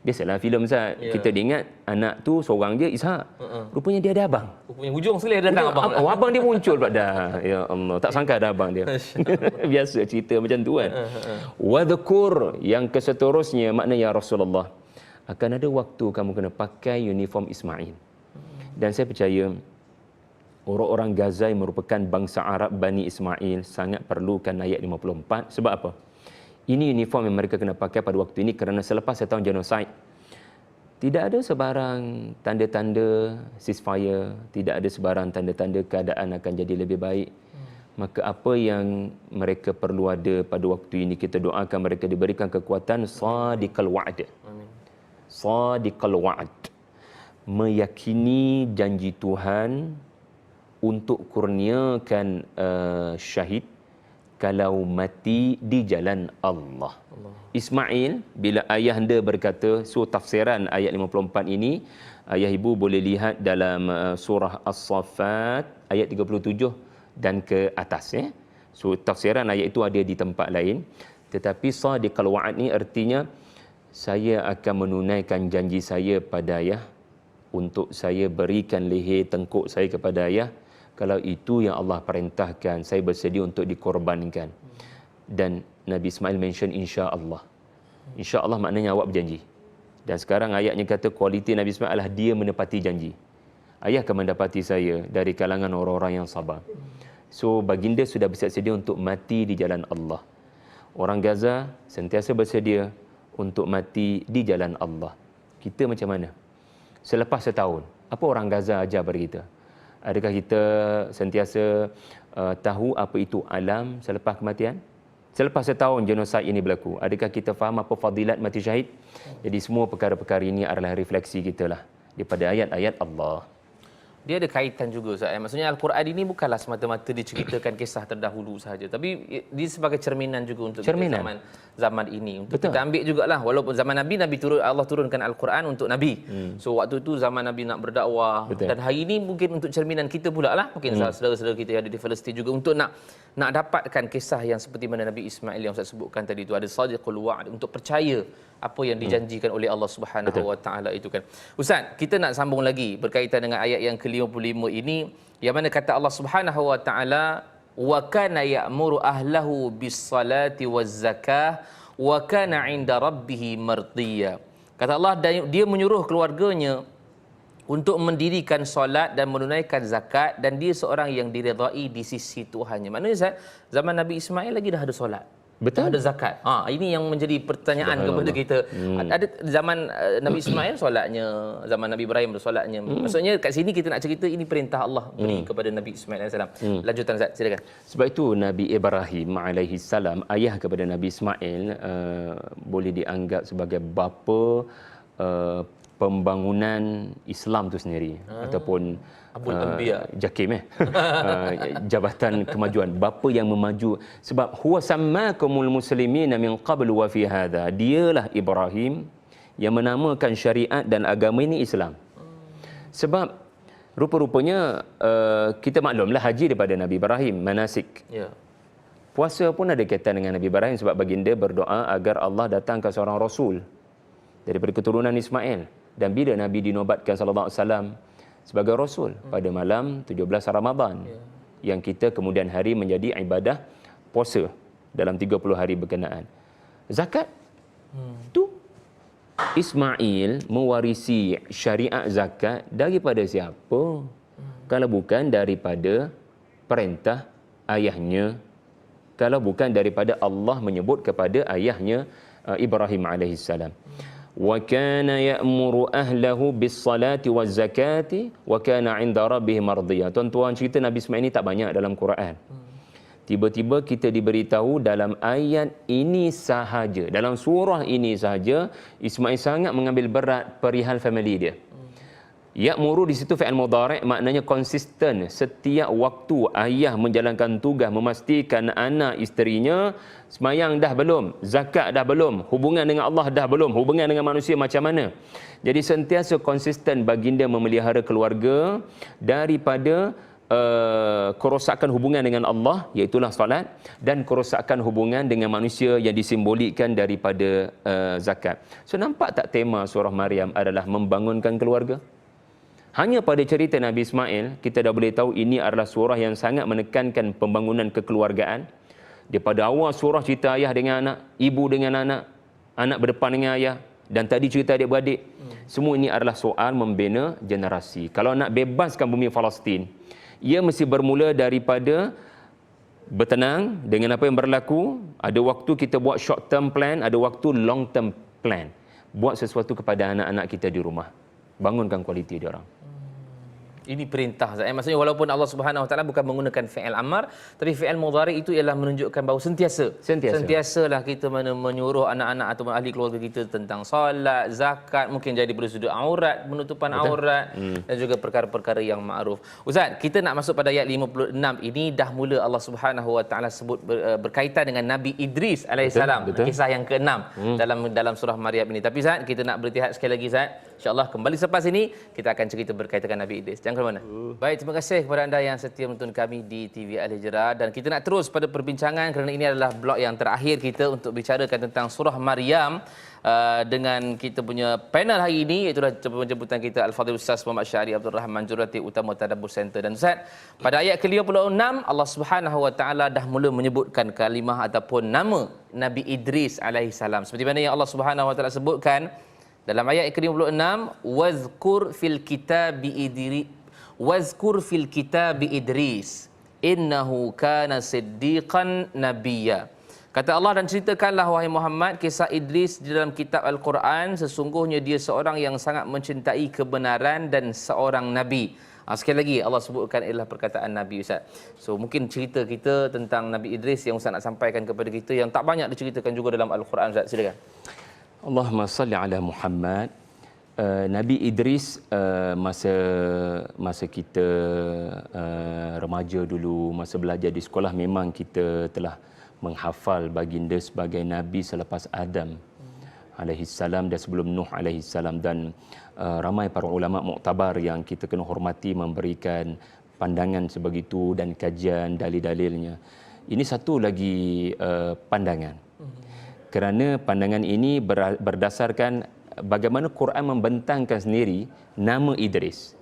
Biasalah filem Ustaz, kita ingat anak tu seorang je Ishak. Rupanya dia ada abang. Rupanya hujung sekali ada abang. Abang dia muncul pada. Ya Allah, tak sangka ada abang dia. Biasa cerita macam tu kan. Wadhkur, yang keseterusnya makna ya Rasulullah, akan ada waktu kamu kena pakai uniform Ismail. Dan saya percaya orang-orang Gaza yang merupakan bangsa Arab Bani Ismail sangat perlukan ayat 54. Sebab apa? Ini uniform yang mereka kena pakai pada waktu ini, kerana selepas setahun genosid, tidak ada sebarang tanda-tanda ceasefire, tidak ada sebarang tanda-tanda keadaan akan jadi lebih baik. Maka apa yang mereka perlu ada pada waktu ini, kita doakan mereka diberikan kekuatan sadiqal wa'd. Sadiqal wa'd, meyakini janji Tuhan untuk kurniakan syahid kalau mati di jalan Allah. Ismail, bila ayahanda berkata, tafsiran ayat 54 ini, ayah ibu boleh lihat dalam surah As-Saffat ayat 37 dan ke atas. So tafsiran ayat itu ada di tempat lain. Tetapi sadiqal wa'ad ni artinya, saya akan menunaikan janji saya pada ayah untuk saya berikan leher tengkuk saya kepada ayah. Kalau itu yang Allah perintahkan, saya bersedia untuk dikorbankan. Dan Nabi Ismail mention insya-Allah. Insya-Allah maknanya awak berjanji. Dan sekarang ayatnya kata kualiti Nabi Ismail adalah dia menepati janji. Ayah akan mendapati saya dari kalangan orang-orang yang sabar. So baginda sudah bersiap sedia untuk mati di jalan Allah. Orang Gaza sentiasa bersedia untuk mati di jalan Allah. Kita macam mana? Selepas setahun, apa orang Gaza ajar pada kita? Adakah kita sentiasa tahu apa itu alam selepas kematian? Selepas setahun genosid ini berlaku, adakah kita faham apa fadilat mati syahid? Jadi semua perkara-perkara ini adalah refleksi kita lah daripada ayat-ayat Allah. Dia ada kaitan juga Ustaz. Maksudnya Al-Quran ini bukanlah semata-mata diceritakan kisah terdahulu sahaja, tapi dia sebagai cerminan juga untuk zaman ini. Untuk kita ambil jugalah, walaupun zaman Nabi Allah turunkan Al-Quran untuk Nabi. So waktu itu zaman Nabi nak berdakwah. Dan hari ini mungkin untuk cerminan kita pula lah. Mungkin saudara-saudara kita yang ada di Palestin juga untuk nak dapatkan kisah yang seperti mana Nabi Ismail yang Ustaz sebutkan tadi itu, ada sadiqul wa'd, untuk percaya apa yang dijanjikan oleh Allah Subhanahu Wa Taala itu kan. Ustaz, kita nak sambung lagi berkaitan dengan ayat yang ke-55 ini, yang mana kata Allah Subhanahu Wa Taala, wa kana ya'muru ahlahu bis-salati waz-zakah wa kana 'inda rabbih mardiya. Kata Allah, dia menyuruh keluarganya untuk mendirikan solat dan menunaikan zakat, dan dia seorang yang diredai di sisi Tuhannya. Maknanya Ustaz, zaman Nabi Ismail lagi dah ada solat. Betul, ada zakat. Ini yang menjadi pertanyaan kepada kita. Ada zaman Nabi Ismail solatnya, zaman Nabi Ibrahim solatnya. Maksudnya kat sini kita nak cerita ini perintah Allah beri kepada Nabi Ismail AS. Lanjutan Ustaz, silakan. Sebab itu Nabi Ibrahim alaihi salam, ayah kepada Nabi Ismail, boleh dianggap sebagai bapa pembangunan Islam tu sendiri, ataupun JAKIM, Jabatan Kemajuan, bapa yang memaju. Sebab huwa sammakumul muslimina min qablu wa fi hadha, dialah Ibrahim yang menamakan syariat dan agama ini Islam. Sebab rupa-rupanya kita maklumlah haji daripada Nabi Ibrahim, manasik. Puasa pun ada kaitan dengan Nabi Ibrahim, sebab baginda berdoa agar Allah datangkan seorang rasul daripada keturunan Ismail. Dan bila Nabi dinobatkan sallallahu alaihi wasallam sebagai rasul pada malam 17 Ramadan, yang kita kemudian hari menjadi ibadah puasa dalam 30 hari berkenaan. Zakat tu Ismail mewarisi syariat zakat daripada siapa? Kalau bukan daripada perintah ayahnya, kalau bukan daripada Allah menyebut kepada ayahnya Ibrahim alaihissalam. Wa kana ya'muru ahlahu bis-salati waz-zakati wa kana 'inda rabbih mardiyah. Tuan-tuan, cerita Nabi Ismail ini tak banyak dalam Quran. Tiba-tiba kita diberitahu dalam ayat ini sahaja, dalam surah ini sahaja, Ismail sangat mengambil berat perihal family dia. Ya'muru di situ fi'il mudhari', maknanya konsisten. Setiap waktu ayah menjalankan tugas memastikan anak isterinya semayang dah belum, zakat dah belum, hubungan dengan Allah dah belum, hubungan dengan manusia macam mana. Jadi sentiasa konsisten baginda memelihara keluarga daripada kerosakan hubungan dengan Allah, iaitulah solat, dan kerosakan hubungan dengan manusia yang disimbolikkan daripada zakat. So nampak tak tema surah Maryam adalah membangunkan keluarga? Hanya pada cerita Nabi Ismail, kita dah boleh tahu ini adalah surah yang sangat menekankan pembangunan kekeluargaan. Daripada awal surah cerita ayah dengan anak, ibu dengan anak, anak berdepan dengan ayah, dan tadi cerita adik-beradik. Semua ini adalah soal membina generasi. Kalau nak bebaskan bumi Palestin, ia mesti bermula daripada bertenang dengan apa yang berlaku. Ada waktu kita buat short term plan, ada waktu long term plan. Buat sesuatu kepada anak-anak kita di rumah. Bangunkan kualiti dia orang. Ini perintah. Maksudnya walaupun Allah Subhanahu Wa Taala bukan menggunakan fi'il amar, tapi fi'il mudhari itu ialah menunjukkan bahawa sentiasalah kita menyuruh anak-anak atau ahli keluarga kita tentang solat, zakat, mungkin jadi dari sudut aurat, penutupan aurat dan juga perkara-perkara yang ma'ruf. Ustaz, kita nak masuk pada ayat 56 ini dah mula Allah Subhanahu Wa Taala sebut berkaitan dengan Nabi Idris alaihissalam, kisah yang ke-6 dalam surah Maryam ini. Tapi Ustaz, kita nak berhenti sekali lagi Ustaz. InsyaAllah kembali selepas ini kita akan cerita berkaitan dengan Nabi Idris. Jangan ke mana. Baik, terima kasih kepada anda yang setia menonton kami di TV Al-Hijrah, dan kita nak terus pada perbincangan kerana ini adalah blok yang terakhir kita untuk bicarakan tentang surah Maryam dengan kita punya panel hari ini, iaitu penjemputan kita Al-Fadhil Ustaz Muhammad Syahri Abdul Rahman Jurati Utama Tadabbur Center. Dan Ustaz, pada ayat ke-56 Allah Subhanahu Wa Taala dah mula menyebutkan kalimah ataupun nama Nabi Idris alaihissalam. Seperti mana yang Allah Subhanahu Wa Taala sebutkan dalam ayat ke-56, wazkur fil kitabi Idris innahu kana siddiqan nabiyya. Kata Allah, dan ceritakanlah wahai Muhammad kisah Idris di dalam kitab Al-Quran, sesungguhnya dia seorang yang sangat mencintai kebenaran dan seorang nabi. Sekali lagi Allah sebutkan ialah perkataan Nabi, Ustaz. So mungkin cerita kita tentang Nabi Idris yang Ustaz nak sampaikan kepada kita yang tak banyak diceritakan juga dalam Al-Quran, Ustaz. Silakan. Allahumma salli ala Muhammad. Nabi Idris masa kita remaja dulu, masa belajar di sekolah, memang kita telah menghafal baginda sebagai Nabi selepas Adam alaihissalam dan sebelum Nuh alaihissalam, dan ramai para ulama muktabar yang kita kena hormati memberikan pandangan sebegitu dan kajian dalil-dalilnya. Ini satu lagi pandangan. Kerana pandangan ini berdasarkan bagaimana Quran membentangkan sendiri nama Idris.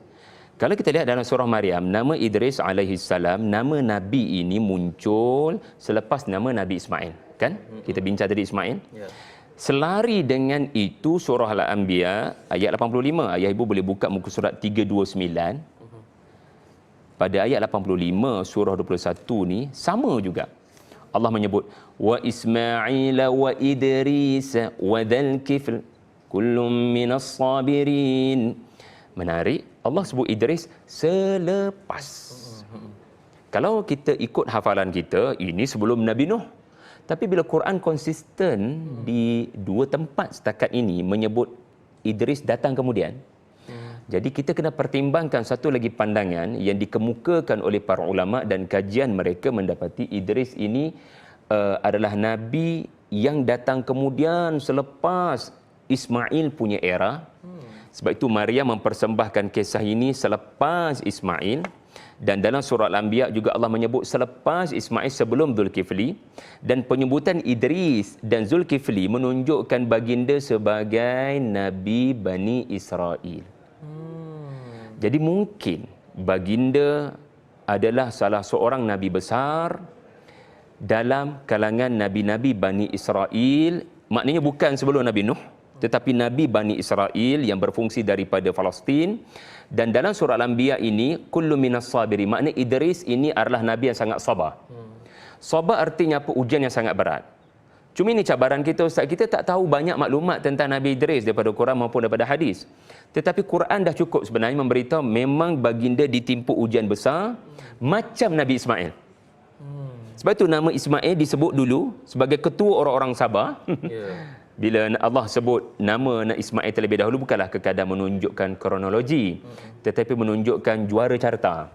Kalau kita lihat dalam surah Maryam, nama Idris alaihissalam, nama Nabi ini muncul selepas nama Nabi Ismail. Kan? Kita bincang tadi Ismail. Yeah. Selari dengan itu surah Al-Anbiya ayat 85. Ayah ibu boleh buka muka surat 329. Pada ayat 85 surah 21 ni sama juga. Allah menyebut wa Ismail wa Idris wa dzal kifl kullum minas sabirin. Menarik, Allah sebut Idris selepas. Kalau kita ikut hafalan kita, ini sebelum Nabi Nuh. Tapi bila Quran konsisten di dua tempat setakat ini menyebut Idris datang kemudian. Jadi kita kena pertimbangkan satu lagi pandangan yang dikemukakan oleh para ulama, dan kajian mereka mendapati Idris ini adalah Nabi yang datang kemudian selepas Ismail punya era. Sebab itu Maryam mempersembahkan kisah ini selepas Ismail. Dan dalam surah Al-Anbiya juga Allah menyebut selepas Ismail sebelum Zulkifli. Dan penyebutan Idris dan Zulkifli menunjukkan baginda sebagai Nabi Bani Israel. Jadi mungkin baginda adalah salah seorang Nabi besar dalam kalangan Nabi-Nabi Bani Israel. Maknanya bukan sebelum Nabi Nuh, tetapi Nabi Bani Israel yang berfungsi daripada Palestin. Dan dalam surah Al-Anbiya ini, kullu minas sabiri, makna Idris ini adalah Nabi yang sangat sabar. Sabar artinya apa? Ujian yang sangat berat. Cuma ini cabaran kita, Ustaz. Kita tak tahu banyak maklumat tentang Nabi Idris daripada Quran maupun daripada hadis. Tetapi Quran dah cukup sebenarnya memberitahu memang baginda ditimpa ujian besar macam Nabi Ismail. Sebab itu nama Ismail disebut dulu sebagai ketua orang-orang Sabah. Bila Allah sebut nama Ismail terlebih dahulu, bukanlah sekadar menunjukkan kronologi, tetapi menunjukkan juara carta.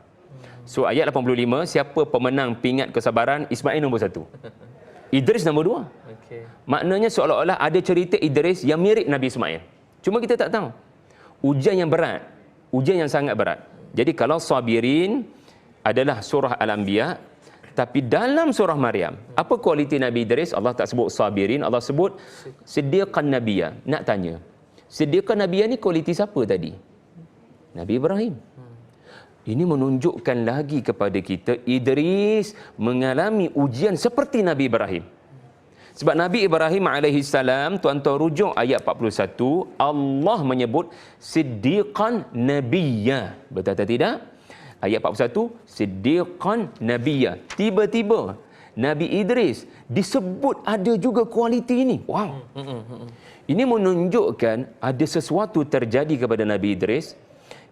So ayat 85, siapa pemenang pingat kesabaran? Ismail nombor 1. Idris nombor 2. Maknanya seolah-olah ada cerita Idris yang mirip Nabi Ismail. Cuma kita tak tahu. Ujian yang berat, ujian yang sangat berat. Jadi kalau sabirin adalah surah Al-Anbiya, tapi dalam surah Maryam, apa kualiti Nabi Idris? Allah tak sebut sabirin, Allah sebut siddiqan nabiyya. Nak tanya, siddiqan nabiyya ni kualiti siapa tadi? Nabi Ibrahim. Ini menunjukkan lagi kepada kita Idris mengalami ujian seperti Nabi Ibrahim. Sebab Nabi Ibrahim alaihissalam, tuan-tuan rujuk ayat 41, Allah menyebut siddiqan nabiyya. Betul atau tidak? Ayat 41, siddiqan nabiyya. Tiba-tiba Nabi Idris disebut ada juga kualiti ini. Wow. Ini menunjukkan ada sesuatu terjadi kepada Nabi Idris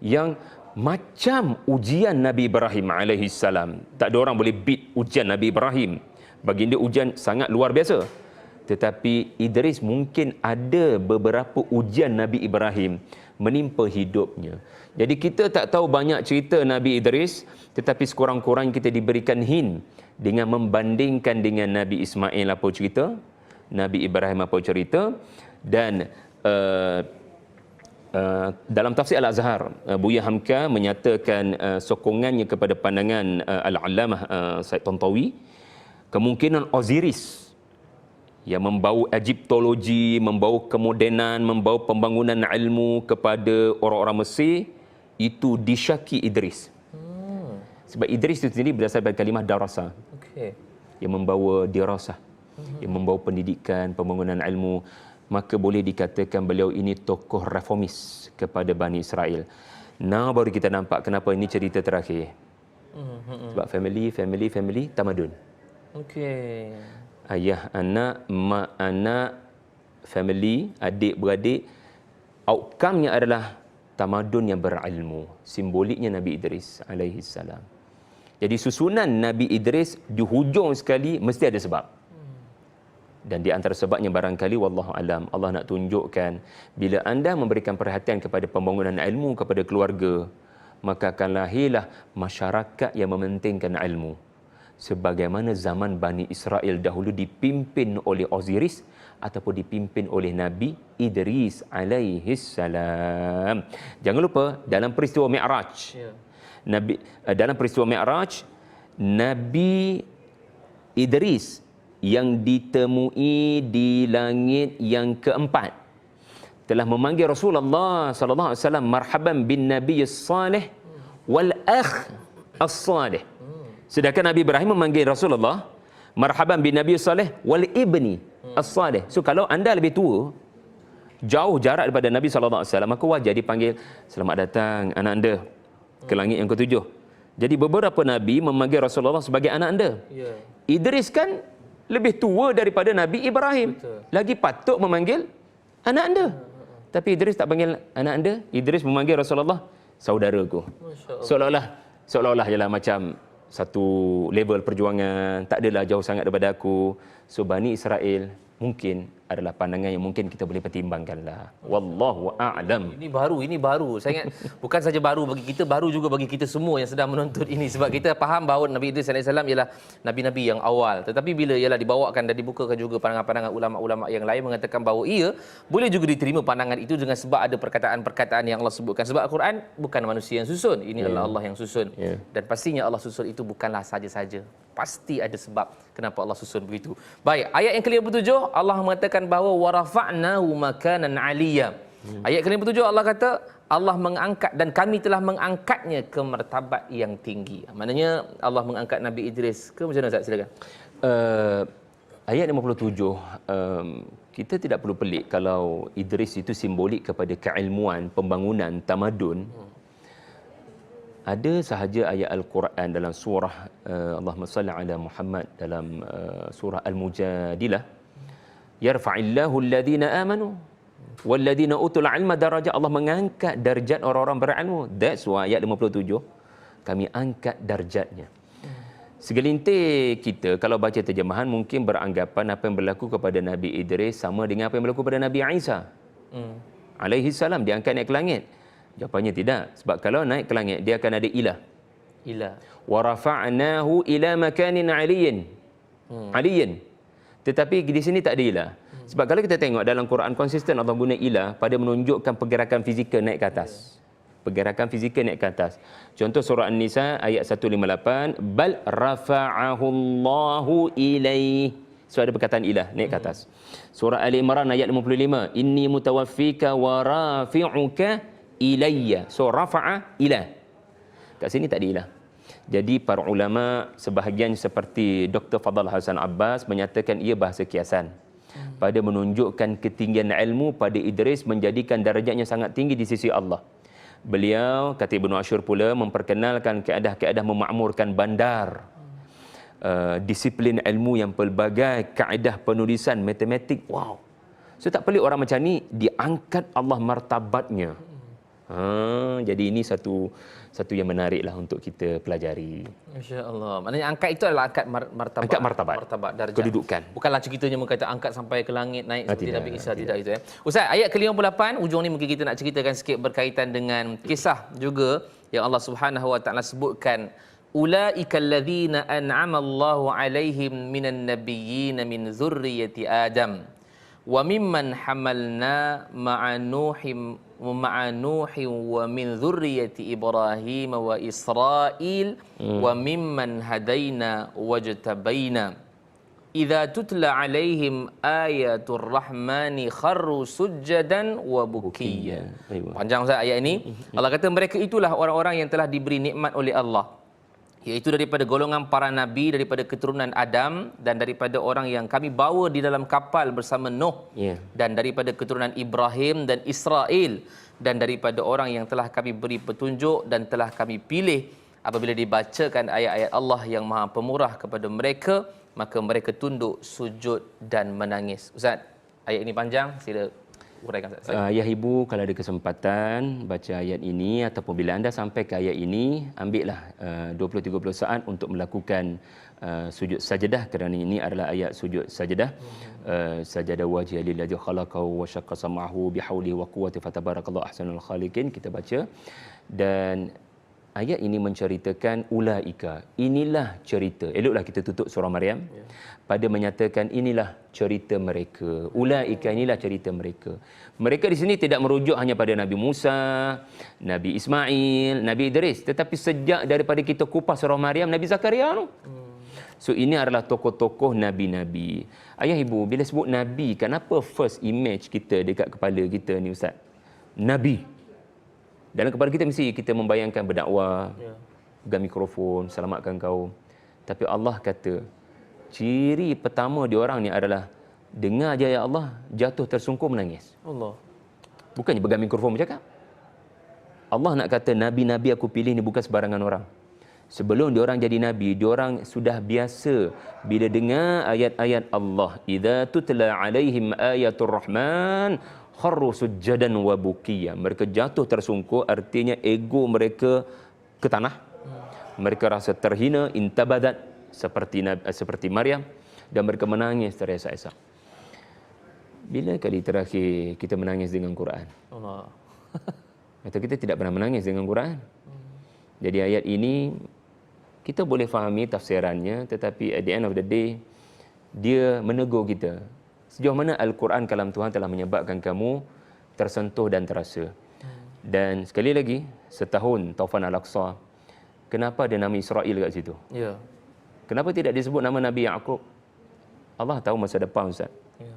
yang macam ujian Nabi Ibrahim alaihissalam. Tak ada orang boleh beat ujian Nabi Ibrahim. Baginda ujian sangat luar biasa. Tetapi Idris mungkin ada beberapa ujian Nabi Ibrahim menimpa hidupnya. Jadi kita tak tahu banyak cerita Nabi Idris, tetapi sekurang-kurang kita diberikan hint dengan membandingkan dengan Nabi Ismail apa cerita, Nabi Ibrahim apa cerita. Dan dalam tafsir Al-Azhar, Buya Hamka menyatakan sokongannya kepada pandangan Al-Allamah Said Tantawi, kemungkinan Osiris yang membawa Egyptologi, membawa kemodenan, membawa pembangunan ilmu kepada orang-orang Mesir, itu disyaki Idris. Sebab Idris itu sendiri berasal dari kalimah darasa, yang membawa dirasah, yang membawa pendidikan, pembangunan ilmu. Maka boleh dikatakan beliau ini tokoh reformis kepada Bani Israel. Nah, baru kita nampak kenapa ini cerita terakhir. Sebab family, tamadun. Ayah anak, mak anak, family, adik-beradik, outcome-nya adalah tamadun yang berilmu. Simboliknya Nabi Idris alaihi salam. Jadi susunan Nabi Idris di hujung sekali mesti ada sebab. Dan di antara sebabnya barangkali wallahu alam, Allah nak tunjukkan bila anda memberikan perhatian kepada pembangunan ilmu kepada keluarga, maka akan lahirlah masyarakat yang mementingkan ilmu. Sebagaimana zaman Bani Israel dahulu dipimpin oleh Osiris ataupun dipimpin oleh Nabi Idris alaihi salam. Jangan lupa dalam peristiwa Mi'raj. Dalam peristiwa Mi'raj, Nabi Idris yang ditemui di langit yang keempat telah memanggil Rasulullah sallallahu alaihi wasallam marhaban bin nabiy salih wal akh as-salih. Sedangkan Nabi Ibrahim memanggil Rasulullah marhaban bin nabiy salih wal ibni as-salih. So kalau anda lebih tua, jauh jarak daripada Nabi sallallahu alaihi wasallam, maka wajar dipanggil selamat datang anak anda ke langit yang ketujuh. Jadi beberapa nabi memanggil Rasulullah sebagai anak anda. Idris kan lebih tua daripada Nabi Ibrahim. Lagi patut memanggil anak anda. Tapi Idris tak panggil anak anda. Idris memanggil Rasulullah saudaraku. Seolah-olah ialah macam satu level perjuangan, tak adalah jauh sangat daripada aku. So Bani Israel mungkin adalah pandangan yang mungkin kita boleh pertimbangkanlah. Wallahu a'lam. Ini baru. Saya ingat bukan saja baru bagi kita, baru juga bagi kita semua yang sedang menuntut ini. Sebab kita faham bahawa Nabi Idris AS ialah Nabi-Nabi yang awal. Tetapi bila ialah dibawakan dan dibukakan juga pandangan-pandangan ulama-ulama yang lain mengatakan bahawa ia boleh juga diterima pandangan itu dengan sebab ada perkataan-perkataan yang Allah sebutkan. Sebab Al-Quran bukan manusia yang susun. Ini adalah Allah yang susun. Dan pastinya Allah susun itu bukanlah saja-saja. Pasti ada sebab kenapa Allah susun begitu. Baik, ayat yang ke-57 Allah mengatakan bahawa warafa'nahu makanan 'aliyya. Ayat ke-57 Allah kata Allah mengangkat dan kami telah mengangkatnya ke martabat yang tinggi. Maknanya Allah mengangkat Nabi Idris ke macam mana Ustaz? Silakan. Ayat 57 kita tidak perlu pelik kalau Idris itu simbolik kepada keilmuan, pembangunan, tamadun. Ada sahaja ayat Al-Quran dalam surah Allahumma salli ala Muhammad dalam surah Al-Mujadilah, yarfa'illahu alladhina amanu walladhina utul ilma darajat. Allah mengangkat darjat orang-orang berilmu. That's why ayat 57 kami angkat darjatnya. Segelintir kita kalau baca terjemahan mungkin beranggapan apa yang berlaku kepada Nabi Idris sama dengan apa yang berlaku kepada Nabi Isa alaihi salam, diangkat naik ke langit. Jawapannya tidak. Sebab kalau naik ke langit, dia akan ada ilah. Wa rafa'nahu ila makanin aliyyin. Aliyyin. Tetapi di sini tak ada ilah. Sebab kalau kita tengok dalam Quran konsisten Allah guna ilah pada menunjukkan pergerakan fizikal naik ke atas. Pergerakan fizikal naik ke atas. Contoh surah An-Nisa ayat 158, bal rafa'ahu Allahu ilaih. So ada perkataan ilah naik ke atas. Surah Ali Imran ayat 55, inni mutawaffika wa rafi'uka ilayya. So rafa'a ilah. Kat sini tak ada ilah. Jadi para ulama sebahagian seperti Dr. Fadal Hasan Abbas menyatakan ia bahasa kiasan pada menunjukkan ketinggian ilmu pada Idris, menjadikan darjatnya sangat tinggi di sisi Allah. Beliau, kata Ibnu Ashur pula, memperkenalkan keadaan-keadaan memakmurkan bandar, disiplin ilmu yang pelbagai, kaedah penulisan, matematik. Wow. So tak pelik orang macam ni diangkat Allah martabatnya. Jadi ini satu yang menariklah untuk kita pelajari. Masya-Allah. Maknanya angkat itu adalah angkat martabat. Angkat martabat. Darjat. Kedudukan. Bukanlah ceritanya mengatakan angkat sampai ke langit naik seperti Nabi Isa, tidak itu ya. Ustaz, ayat ke-58 ujung ni mungkin kita nak ceritakan sikit berkaitan dengan kisah juga yang Allah Subhanahu Wa Taala sebutkan, ulaikal ladzina an'ama Allahu alaihim minan nabiyyin min dzurriyyati Adam wa mimman hamalna ma'a Nuhim wa min dzurriyyati Ibrahim wa Israil wa mimman hadaina wajtabaina idza tutla alaihim ayatul rahmani kharru sujjadan wa bukiya. Panjang Ustaz ayat ini. Allah kata mereka itulah orang-orang yang telah diberi nikmat oleh Allah, iaitu daripada golongan para nabi, daripada keturunan Adam, dan daripada orang yang kami bawa di dalam kapal bersama Nuh, dan daripada keturunan Ibrahim dan Israel, dan daripada orang yang telah kami beri petunjuk dan telah kami pilih. Apabila dibacakan ayat-ayat Allah yang Maha Pemurah kepada mereka, maka mereka tunduk, sujud dan menangis. Ustaz, ayat ini panjang, sila uraikan Ustaz. Ya ibu, kalau ada kesempatan baca ayat ini ataupun bila anda sampai ke ayat ini, ambillah 20-30 saat untuk melakukan sujud sajadah, kerana ini adalah ayat sujud sajadah. Sajada wajhi lillazi khalaqahu wa syaqqa sam'ahu bihaulihi wa quwwati fatabarakallahu ahsanul khaliqin. Kita baca, dan ayat ini menceritakan ulaika, inilah cerita. Eloklah kita tutup surah Maryam pada menyatakan inilah cerita mereka. Ulaika, inilah cerita mereka. Mereka di sini tidak merujuk hanya pada Nabi Musa, Nabi Ismail, Nabi Idris, tetapi sejak daripada kita kupas surah Maryam, Nabi Zakaria tu. So ini adalah tokoh-tokoh nabi-nabi. Ayah ibu, bila sebut nabi, kenapa first image kita dekat kepala kita ni Ustaz? Nabi. Dalam kepala kita mesti kita membayangkan berdakwah, pegang mikrofon, selamatkan kaum. Tapi Allah kata, ciri pertama dia orang ni adalah dengar je ayat Allah, jatuh tersungkur menangis. Allah. Bukannya pegang mikrofon bercakap. Allah nak kata nabi-nabi aku pilih ni bukan sebarangan orang. Sebelum dia orang jadi nabi, dia orang sudah biasa bila dengar ayat-ayat Allah, idza tutla alaihim ayatul rahman kharru sujjadan wa bukiya. Mereka jatuh tersungkur, artinya ego mereka ke tanah. Mereka rasa terhina, intabadat seperti Maryam, dan mereka menangis teresak-esak. Bila kali terakhir kita menangis dengan Quran? Allah. Atau kita tidak pernah menangis dengan Quran? Jadi ayat ini kita boleh fahami tafsirannya, tetapi at the end of the day dia menegur kita. Sejauh mana Al-Quran kalam Tuhan telah menyebabkan kamu tersentuh dan terasa. Dan sekali lagi, setahun Taufan Al-Aqsa, kenapa ada nama Israel kat situ? Ya. Kenapa tidak disebut nama Nabi Yaqub? Allah tahu masa depan Ustaz. Ya.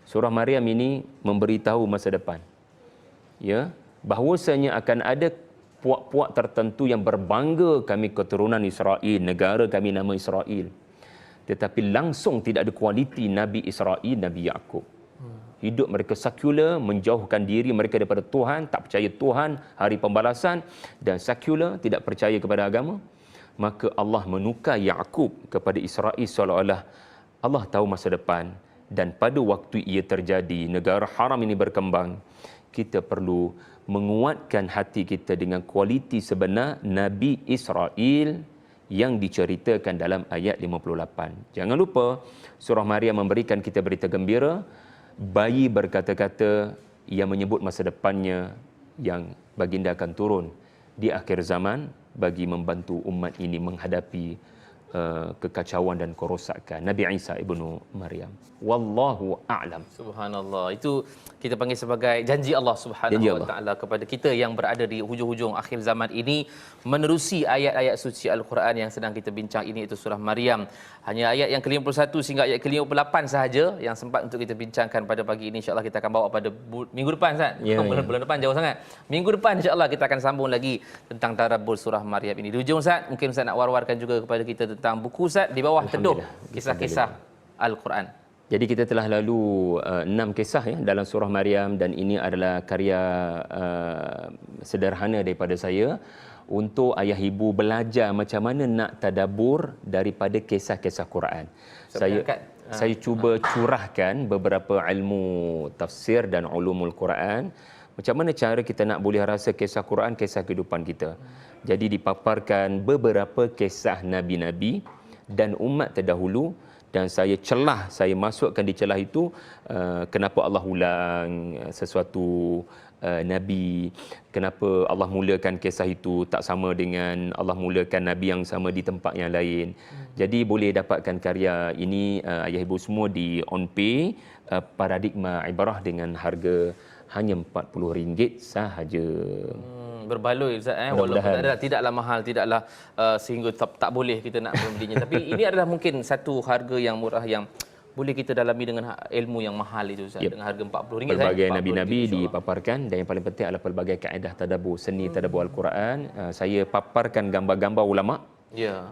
Surah Maryam ini memberitahu masa depan. Ya, bahawasanya akan ada puak-puak tertentu yang berbangga kami keturunan Israel, negara kami nama Israel. Tetapi langsung tidak ada kualiti Nabi Israel, Nabi Yaqub. hidup mereka sekular, menjauhkan diri mereka daripada Tuhan, tak percaya Tuhan, hari pembalasan, dan sekular, tidak percaya kepada agama, maka Allah menukar Yaqub kepada Israel seolah-olah Allah tahu masa depan. Dan pada waktu ia terjadi, negara haram ini berkembang, kita perlu menguatkan hati kita dengan kualiti sebenar Nabi Israel yang diceritakan dalam ayat 58. Jangan lupa, surah Maryam memberikan kita berita gembira, bayi berkata-kata yang menyebut masa depannya yang baginda akan turun di akhir zaman bagi membantu umat ini menghadapi kekacauan dan kerosakan. Nabi Isa ibnu Maryam. Wallahu a'lam. Subhanallah. Itu kita panggil sebagai janji Allah Subhanahu wa taala kepada kita yang berada di hujung-hujung akhir zaman ini, menerusi ayat-ayat suci Al-Quran yang sedang kita bincang ini, itu surah Maryam. Hanya ayat yang ke-51 sehingga ayat ke-58 sahaja yang sempat untuk kita bincangkan pada pagi ini. InsyaAllah kita akan bawa pada minggu depan, Ustaz. Bulan depan jauh sangat. Minggu depan insyaAllah kita akan sambung lagi tentang tadabbur surah Maryam ini. Di hujung, Ustaz, mungkin Ustaz nak war-warkan juga kepada kita tentang buku, Ustaz, di bawah teduh kisah-kisah Al-Quran. Jadi kita telah lalu 6 kisah ya dalam surah Maryam, dan ini adalah karya sederhana daripada saya untuk ayah ibu belajar macam mana nak tadabbur daripada kisah-kisah Quran. Saya cuba curahkan beberapa ilmu tafsir dan ulumul Quran. Macam mana cara kita nak boleh rasa kisah Quran, kisah kehidupan kita. Jadi dipaparkan beberapa kisah nabi-nabi dan umat terdahulu, dan saya masukkan di celah itu kenapa Allah ulang sesuatu nabi, kenapa Allah mulakan kisah itu tak sama dengan Allah mulakan nabi yang sama di tempat yang lain. Jadi boleh dapatkan karya ini ayah ibu semua di OnPay, paradigma ibarah, dengan harga hanya RM40 sahaja. Berbaloi, Ustaz, walaupun tidaklah mahal, tidaklah sehingga tak boleh kita nak membelinya, tapi ini adalah mungkin satu harga yang murah yang boleh kita dalami dengan ilmu yang mahal itu, Ustaz. Dengan harga RM40. Pelbagai nabi-nabi dipaparkan, dan yang paling penting adalah pelbagai kaedah tadabbur, seni tadabbur Al-Quran. Saya paparkan gambar-gambar ulama.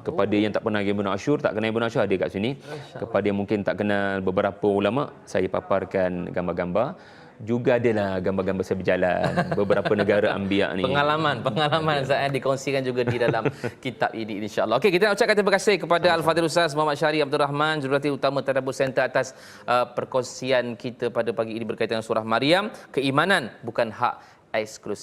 Kepada yang tak pernah Ibn Ashur, tak kenal Ibn Ashur, ada kat sini. Kepada yang mungkin tak kenal beberapa ulama, saya paparkan gambar-gambar. Juga adalah gambar-gambar saya berjalan beberapa negara anbiya ni. Pengalaman saya dikongsikan juga di dalam kitab ini, insya-Allah. Okey, kita nak ucapkan terima kasih kepada Al-Fadhil Ustaz Muhammad Syahri Abdul Rahman, Jurulatih Utama Tadabbur Center, atas perkongsian kita pada pagi ini berkaitan dengan surah Maryam. Keimanan bukan hak eksklusif.